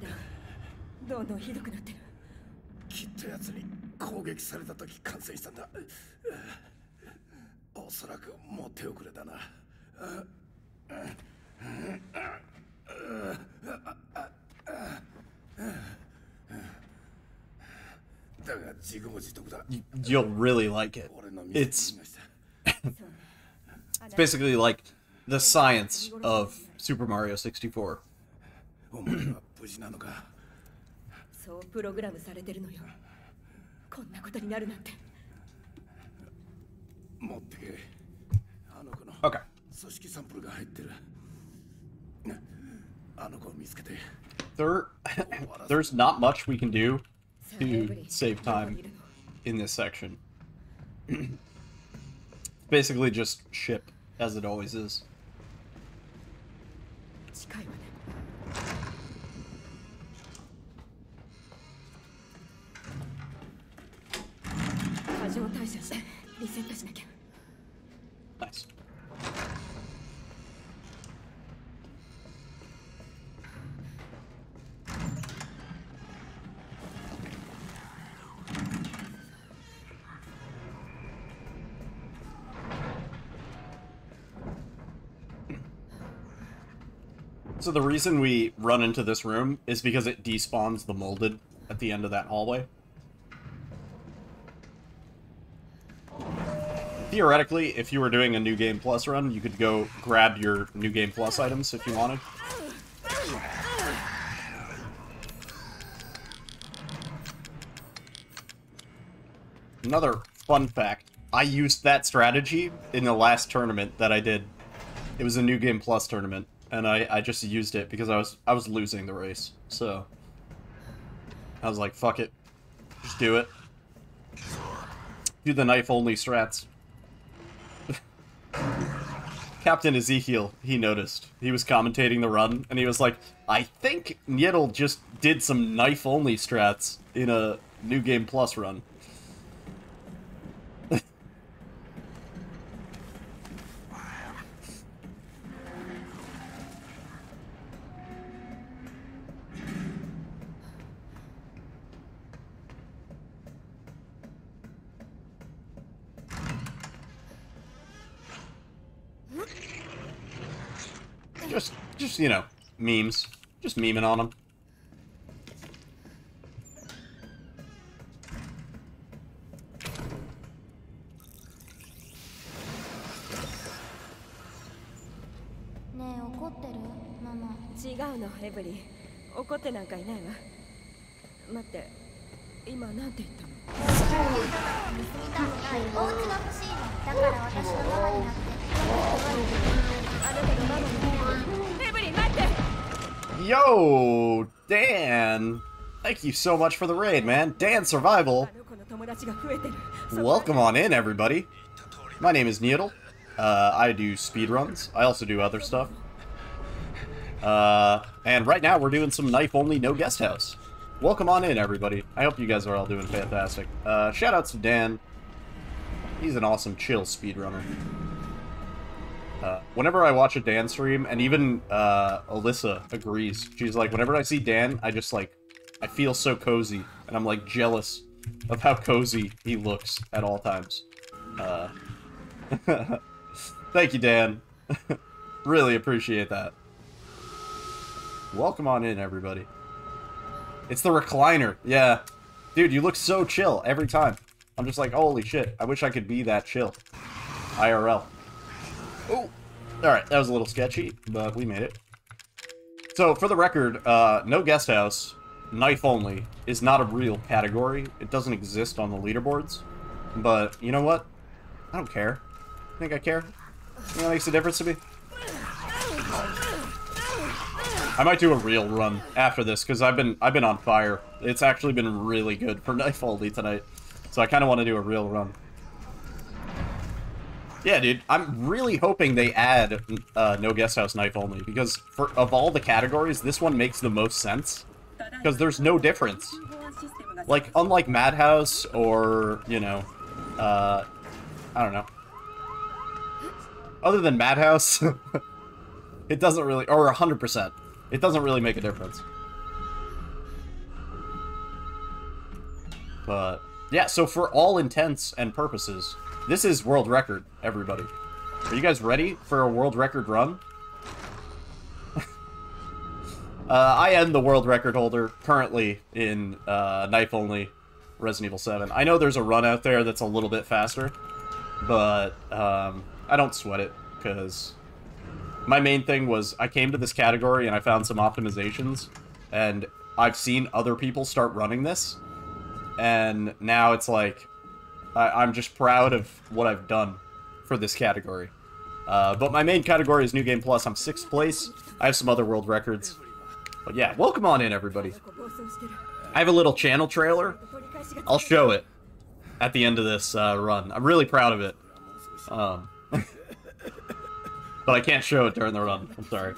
どんどんひどくなってる。きっと奴に攻撃された時感染したんだ。おそらくもう手遅れだな。だが自業自得だ。 You'll really like it. It's basically like the science of Super Mario 64. お前は無事なのか。そうプログラムされてるのよ。こんなことになるなんて。持ってけ。あの子の Okay. 組織サンプルが入ってる。あの子を見つけて。There's not much we can do to save time in this section. Basically just ship, as it always is. 近いわね。過剰代謝してリセットしなきゃ。 Nice. So the reason we run into this room is because it despawns the molded at the end of that hallway. Theoretically, if you were doing a New Game Plus run, you could go grab your New Game Plus items if you wanted. Another fun fact, I used that strategy in the last tournament that I did. It was a New Game Plus tournament, and I just used it because I was losing the race, so I was like, fuck it, just do it. Do the knife-only strats. Captain Ezekiel, he noticed. He was commentating the run, and he was like, I think Niddle just did some knife-only strats in a New Game Plus run. Just, you know, memes. Just memeing on them.違うの、エブリー。怒ってなんかいないわ。待って、今なんて言ったの？お家が欲しいの。だから私のママになって。あなたのママに。エブリー、待って！ Yo, Dan! Thank you so much for the raid, man. Dan Survival. Welcome on in, everybody. My name is Needle. I do speedruns. I also do other stuff. And right now we're doing some knife-only, no guest house. Welcome on in, everybody. I hope you guys are all doing fantastic. Shoutouts to Dan. He's an awesome, chill speedrunner. Whenever I watch a Dan stream, and even Alyssa agrees, she's like, whenever I see Dan, I just like, I feel so cozy, and I'm like jealous of how cozy he looks at all times. Thank you, Dan. Really appreciate that. Welcome on in, everybody. It's the recliner, yeah. Dude, you look so chill every time. I'm just like, holy shit, I wish I could be that chill. IRL. Oh, alright, that was a little sketchy, but we made it. So, for the record, no guest house, knife only, is not a real category. It doesn't exist on the leaderboards. But, you know what? I don't care. I think I care. You know what makes a difference to me? I might do a real run after this, because I've been on fire. It's actually been really good for knife only tonight. So I kind of want to do a real run. Yeah, dude, I'm really hoping they add no guest house knife only, because of all the categories, this one makes the most sense. Because there's no difference. Like, unlike Madhouse or, you know, I don't know. Other than Madhouse, it doesn't really, or 100%, it doesn't really make a difference. But, yeah, so for all intents and purposes, this is world record, everybody. Are you guys ready for a world record run? I am the world record holder, currently in knife-only Resident Evil 7. I know there's a run out there that's a little bit faster, but I don't sweat it, because my main thing was I came to this category and I found some optimizations, and I've seen other people start running this, and now it's like, I'm just proud of what I've done for this category. But my main category is New Game Plus. I'm 6th place. I have some other world records. But yeah, welcome on in, everybody. I have a little channel trailer. I'll show it at the end of this run. I'm really proud of it. But I can't show it during the run. I'm sorry.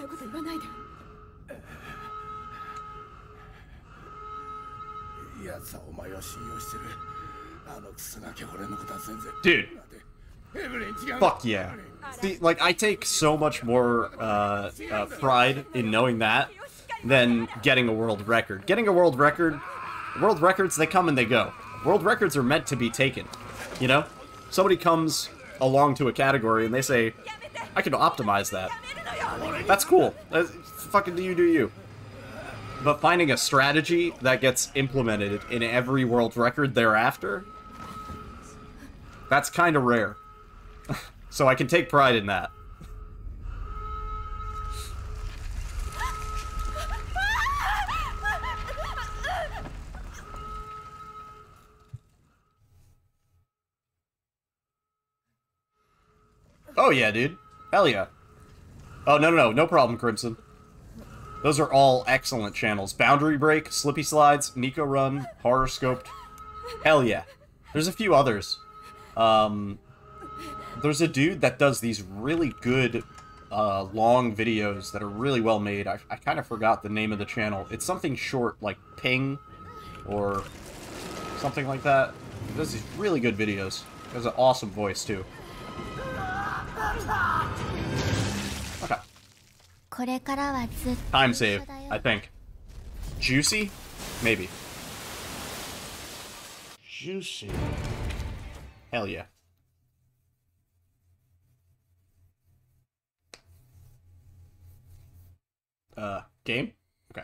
Dude. Fuck yeah. See, like, I take so much more pride in knowing that than getting a world record. Getting a world records, they come and they go. World records are meant to be taken, you know? Somebody comes along to a category and they say, I can optimize that. That's cool. Fucking do you. But finding a strategy that gets implemented in every world record thereafter, that's kind of rare. So I can take pride in that. Oh yeah, dude. Hell yeah. Oh, no problem, Crimson. Those are all excellent channels. Boundary Break, Slippy Slides, Nico Run, Horror Scoped. Hell yeah. There's a few others. There's a dude that does these really good long videos that are really well made. I kind of forgot the name of the channel. It's something short, like Ping, or something like that. He does these really good videos. He has an awesome voice, too. Okay. Time save, I think. Juicy? Maybe. Juicy. Hell yeah. Game? Okay.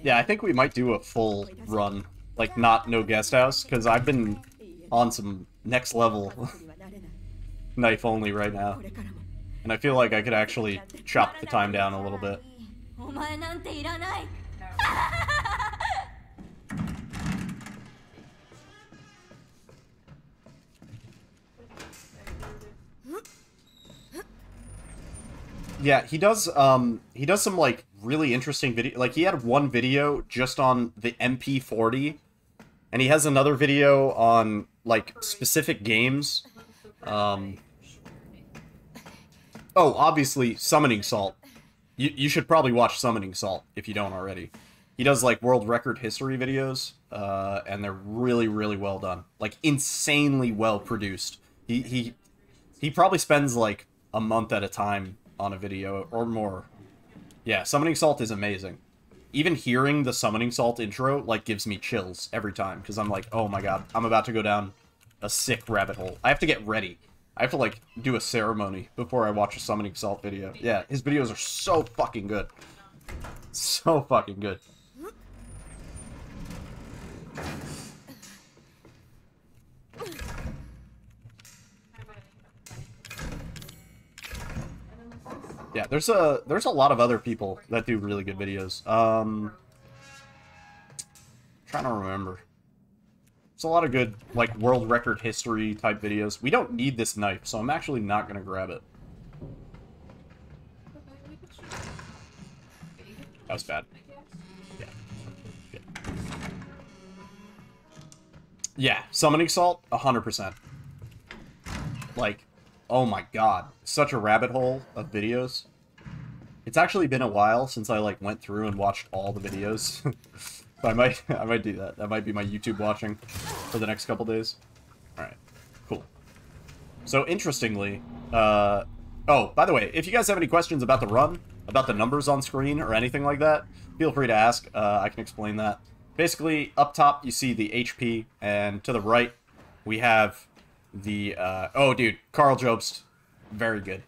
Yeah, I think we might do a full run. Like, no guest house, because I've been on some next level knife only right now. And I feel like I could actually chop the time down a little bit. Yeah, he does some, like, really interesting video. Like, he had one video just on the MP40, and he has another video on, like, specific games. Oh, obviously, Summoning Salt. You should probably watch Summoning Salt, if you don't already. He does, like, world record history videos, and they're really, really well done. Like, insanely well produced. He probably spends, like, a month at a time on a video, or more. Yeah, Summoning Salt is amazing. Even hearing the Summoning Salt intro, like, gives me chills every time, because I'm like, oh my god, I'm about to go down a sick rabbit hole. I have to get ready. I have to, like, do a ceremony before I watch a Summoning Salt video. Yeah, his videos are so fucking good. So fucking good. Yeah, there's a lot of other people that do really good videos. Trying to remember. There's a lot of good, like, world record history type videos. We don't need this knife, so I'm actually not gonna grab it. That was bad. Yeah. Yeah, Summoning Salt, 100%. Like, oh my god, such a rabbit hole of videos. It's actually been a while since I, like, went through and watched all the videos. So I might do that. That might be my YouTube watching for the next couple days. Alright, cool. So, interestingly, oh, by the way, if you guys have any questions about the run, about the numbers on screen, or anything like that, feel free to ask. I can explain that. Basically, up top, you see the HP, and to the right, we have the, oh, dude, Karl Jobst. Very good.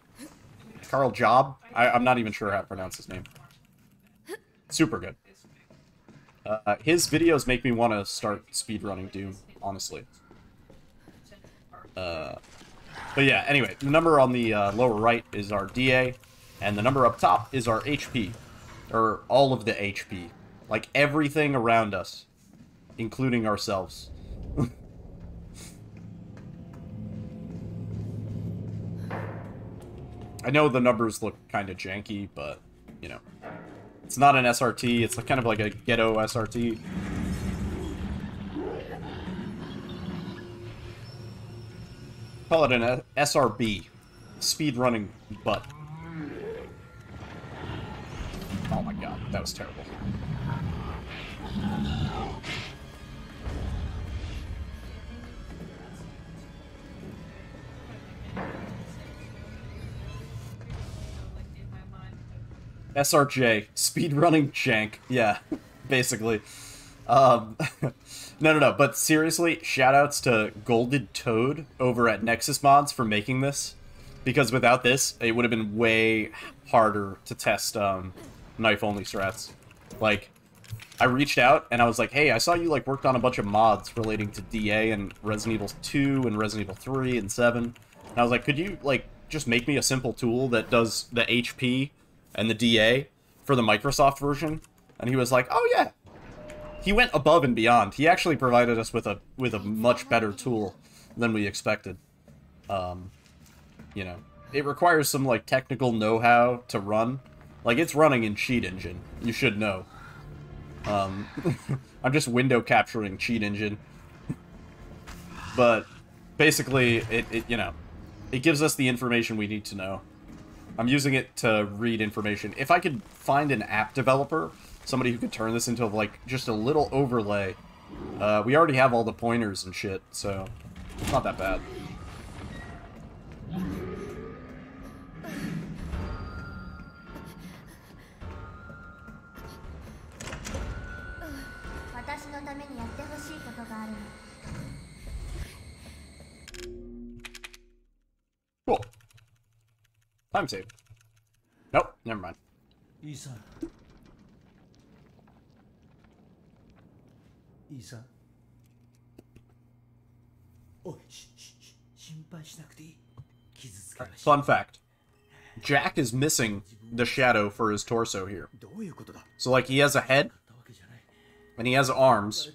Karl Job? I'm not even sure how to pronounce his name. Super good. His videos make me want to start speedrunning Doom, honestly. But yeah, anyway, the number on the lower right is our DA, and the number up top is our HP. Or all of the HP. Like, everything around us, including ourselves. I know the numbers look kind of janky, but, you know. It's not an SRT, it's kind of like a ghetto SRT. Call it an SRB. Speedrunning butt. Oh my god, that was terrible. SRJ, speedrunning jank. Yeah, basically. No, but seriously, shoutouts to Golded Toad over at Nexus Mods for making this. Because without this, it would have been way harder to test knife-only strats. Like, I reached out and I was like, hey, I saw you like worked on a bunch of mods relating to DA and Resident Evil 2 and Resident Evil 3 and 7. And I was like, could you like just make me a simple tool that does the HP and the DA for the Microsoft version? And he was like, oh yeah. He went above and beyond. He actually provided us with a much better tool than we expected. You know, it requires some like technical know-how to run. Like, it's running in Cheat Engine. You should know. I'm just window capturing Cheat Engine. But basically, it you know, it gives us the information we need to know. I'm using it to read information. If I could find an app developer, somebody who could turn this into, like, just a little overlay. We already have all the pointers and shit, so it's not that bad. 私のためにやってほしいことがあるの。 Cool. Time save. Nope, never mind. イーサン。イーサン。おい、心配しなくていい。傷つけばし。 Fun fact. Jack is missing the shadow for his torso here. どういうことだ? So, like, he has a head, and he has arms,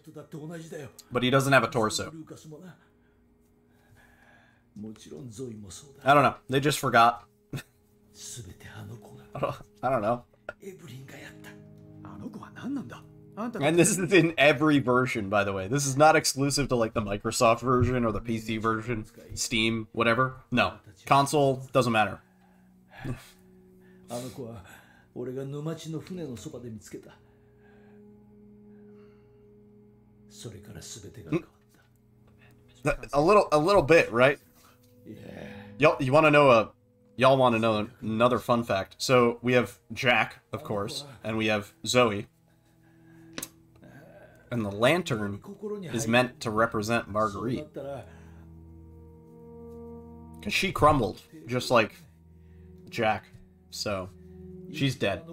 but he doesn't have a torso. I don't know. They just forgot. I don't know. And this is in every version, by the way. This is not exclusive to, like, the Microsoft version or the PC version, Steam, whatever. No. Console, doesn't matter. あの子は俺が沼地の船のそばで見つけた。それから全てが変わった。 A little bit, right? Yeah. Y'all want to know y'all want to know another fun fact. So we have Jack, of course, and we have Zoe. And the lantern is meant to represent Marguerite. Because she crumbled, just like Jack. So, she's dead.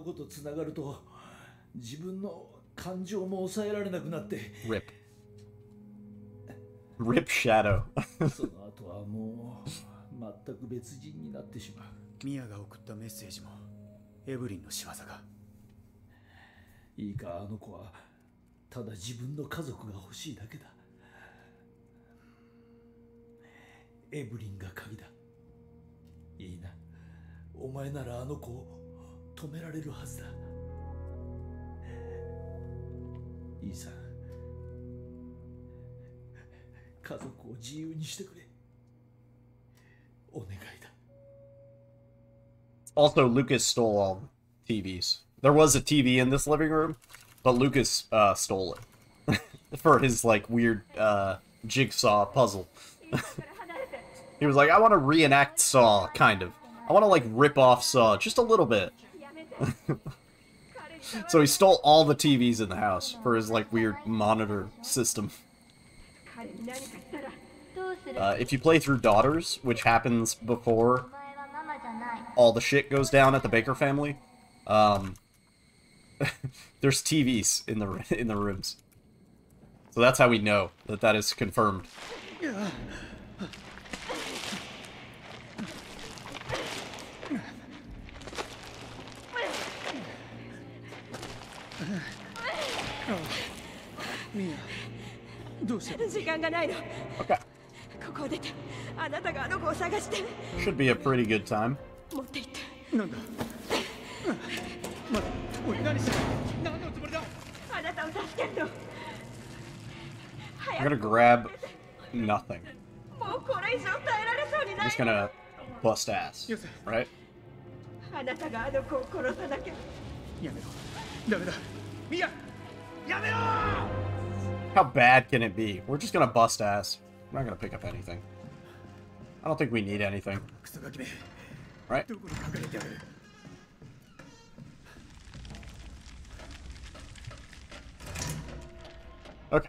Rip. Rip Shadow. その後はもう全く別人になってしまう。ミアが送ったメッセージもエブリンの仕業か。いいか、あの子はただ自分の家族が欲しいだけだ。エブリンが鍵だ。いいな。お前ならあの子を止められるはずだ。いいさ。家族を自由にしてくれ。お願いだ。 Also, Lucas stole all TVs. There was a TV in this living room, but Lucas stole it for his, like, weird jigsaw puzzle. He was like, I want to reenact Saw, kind of. I want to, like, rip off Saw just a little bit. So he stole all the TVs in the house for his, like, weird monitor system. If you play through Daughters, which happens before all the shit goes down at the Baker family, there's TVs in the rooms. So that's how we know that that is confirmed. Okay. Should be a pretty good time. I'm gonna grab nothing. I'm just gonna bust ass, right? How bad can it be? We're just gonna bust ass. We're not gonna pick up anything. I don't think we need anything. Right? Okay.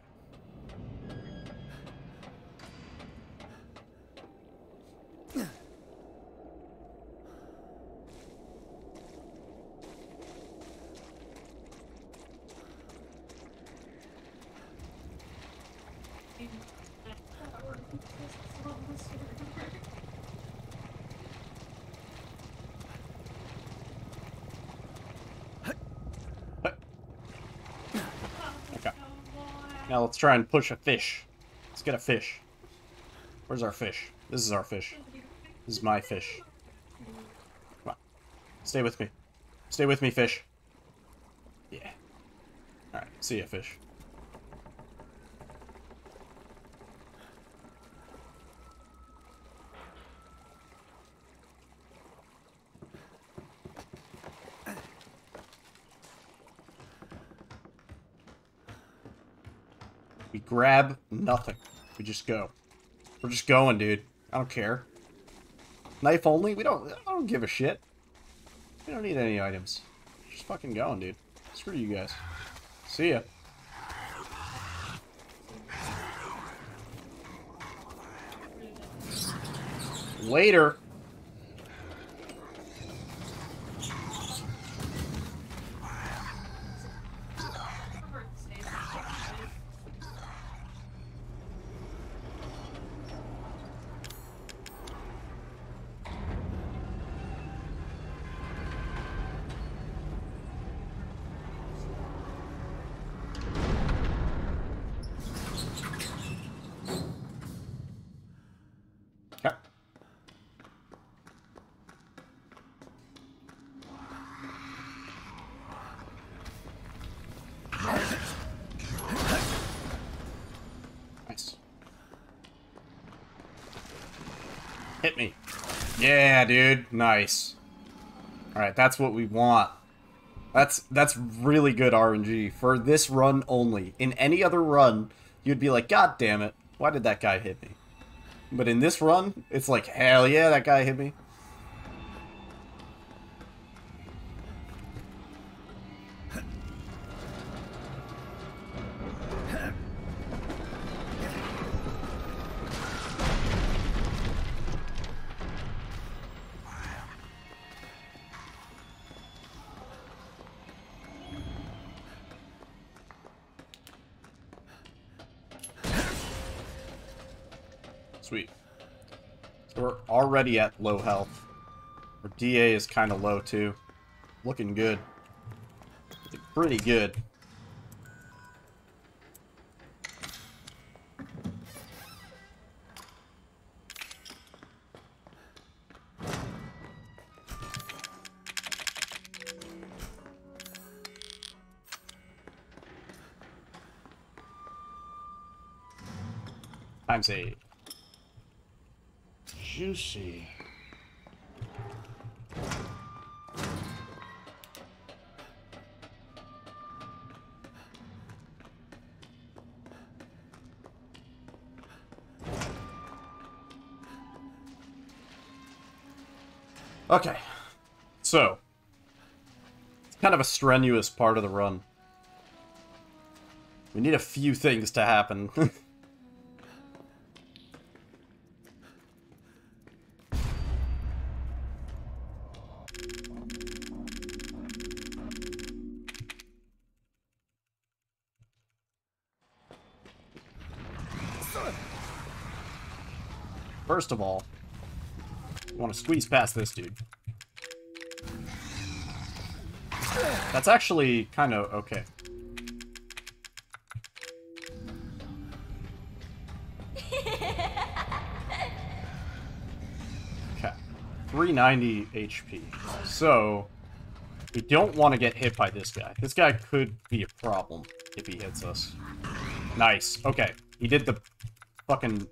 Now let's try and push a fish. Let's get a fish. Where's our fish? This is our fish. This is my fish. Come on. Stay with me. Stay with me, fish. Yeah. Alright, see ya, fish. We grab nothing. We just go. We're just going, dude. I don't care. Knife only? I don't give a shit. We don't need any items. Just fucking going, dude. Screw you guys. See ya. Later. Okay. Nice. Hit me. Yeah, dude. Nice. Alright, that's what we want. That's really good RNG. For this run only. In any other run, you'd be like, God damn it. Why did that guy hit me? But in this run, it's like, hell yeah, that guy hit me. Sweet. So we're already at low health. Our DA is kind of low too. Looking good. Looking pretty good. Times 8. Juicy. Okay. So, it's kind of a strenuous part of the run. We need a few things to happen. First of all, I want to squeeze past this dude. That's actually kind of okay. Okay. 390 HP. So, we don't want to get hit by this guy. This guy could be a problem if he hits us. Nice. Okay. He did the fucking...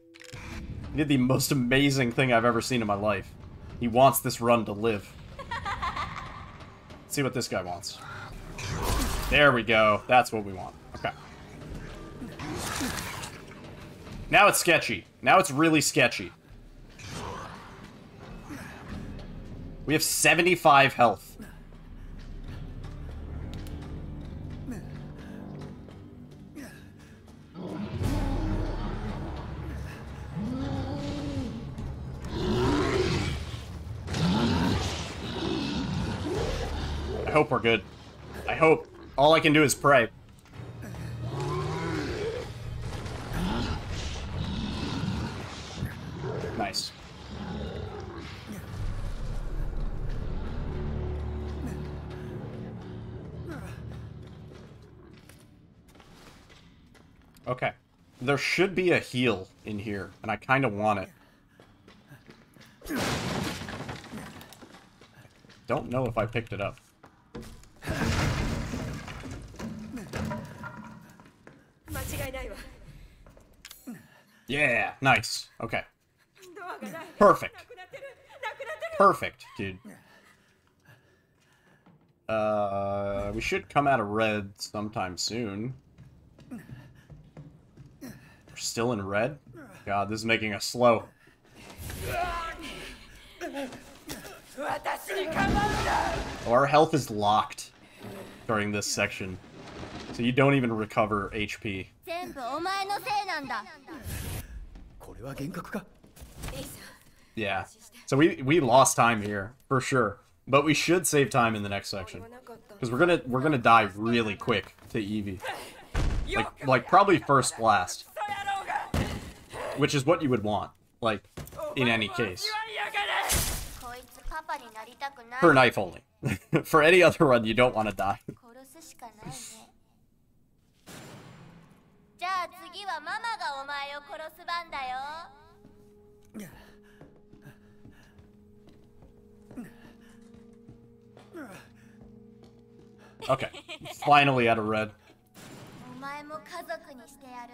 He did the most amazing thing I've ever seen in my life. He wants this run to live. Let's see what this guy wants. There we go. That's what we want. Okay. Now it's sketchy. Now it's really sketchy. We have 75 health. I hope we're good. I hope. All I can do is pray. Nice. Okay. There should be a heal in here, and I kind of want it. Don't know if I picked it up. Yeah, nice. Okay. Perfect. Perfect, dude. We should come out of red sometime soon. still in red? God, this is making us slow. Oh, our health is locked during this section. So you don't even recover HP. 全部お前のせいなんだ。これは幻覚か。 Yeah. So we lost time here, for sure. But we should save time in the next section. Because we're gonna die really quick to Eevee. Like probably first blast. Which is what you would want. Like, in any case. こいつパパになりたくない。 For knife only. For any other run, you don't want to die. 殺すしかないね。じゃあ次はママがお前を殺す番だよ。 Okay. Finally out of red. お前も家族にしてやる。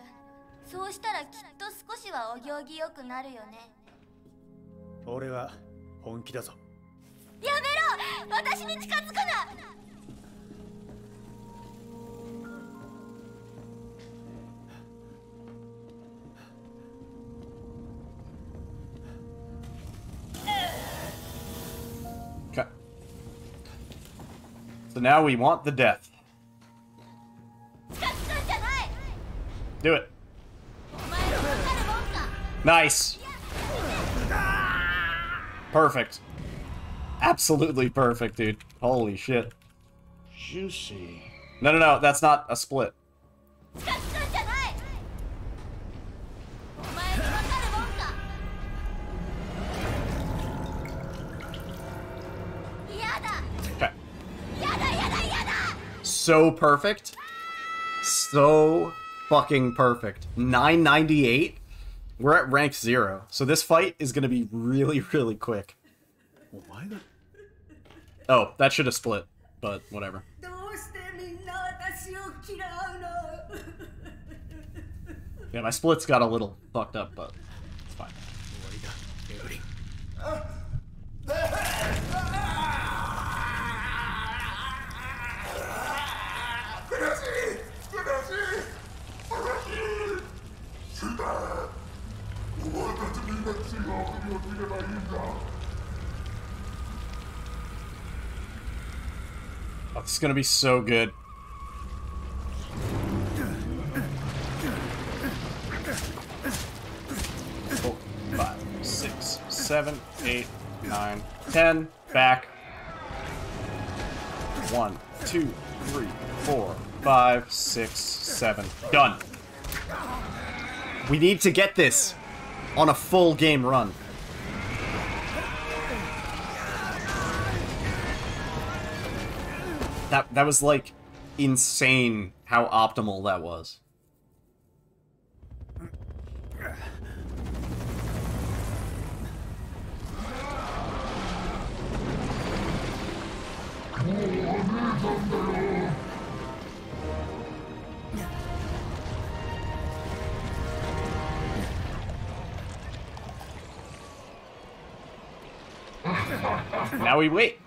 そうしたらきっと少しはお行儀よくなるよね。俺は本気だぞ。やめろ！私に近づくな！ Okay. So now we want the death. 近づくんじゃない！ Do it. お前のわかるもんか！ Nice. Perfect. Absolutely perfect, dude. Holy shit. Juicy. No, that's not a split. 近づくんじゃない！お前にわかるもんか！嫌だ！ Okay. 嫌だ嫌だ嫌だ！ So perfect. So fucking perfect. 998? We're at rank 0. So this fight is going to be really, really quick. お前が Oh, that should have split. But whatever. どうしてみんな私を嫌うの？ Yeah, my splits got a little fucked up, but it's fine. 終わりだ、エブリン。 Oh, this is gonna be so good. Four, 5, 6, 7, 8, 9, 10. Back. 1, 2, 3, 4, 5, 6, 7. Done. We need to get this on a full game run. That was like insane how optimal that was. Now we wait.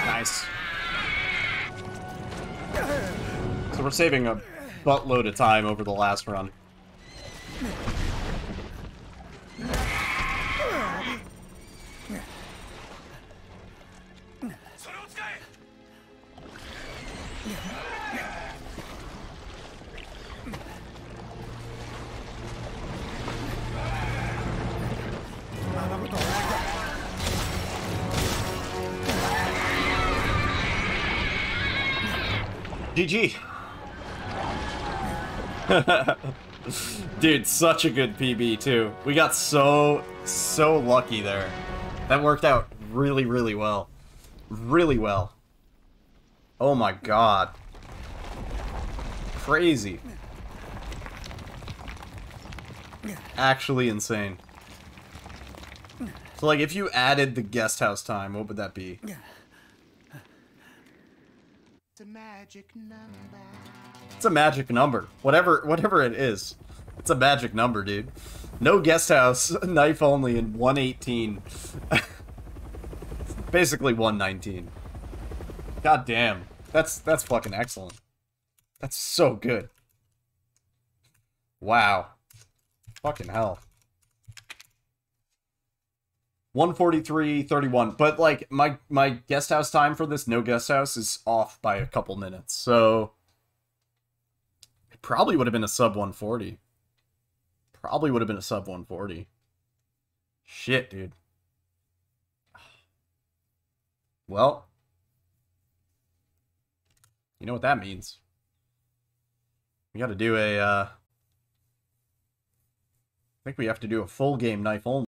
Nice. So we're saving a buttload of time over the last run. GG. Dude, such a good PB too. We got so lucky there. That worked out really, really well. Really well. Oh my god. Crazy. Actually insane. So, like, if you added the guest house time, what would that be? It's a magic number. It's a magic number. Whatever it is. It's a magic number, dude. No guest house, knife only, and 118. Basically 119. God damn. That's fucking excellent. That's so good. Wow. Fucking hell. 143.31. But, like, my guest house time for this no guest house is off by a couple minutes. So, it probably would have been a sub 140. Probably would have been a sub 140. Shit, dude. Well, you know what that means. We gotta do a, I think we have to do a full game knife only.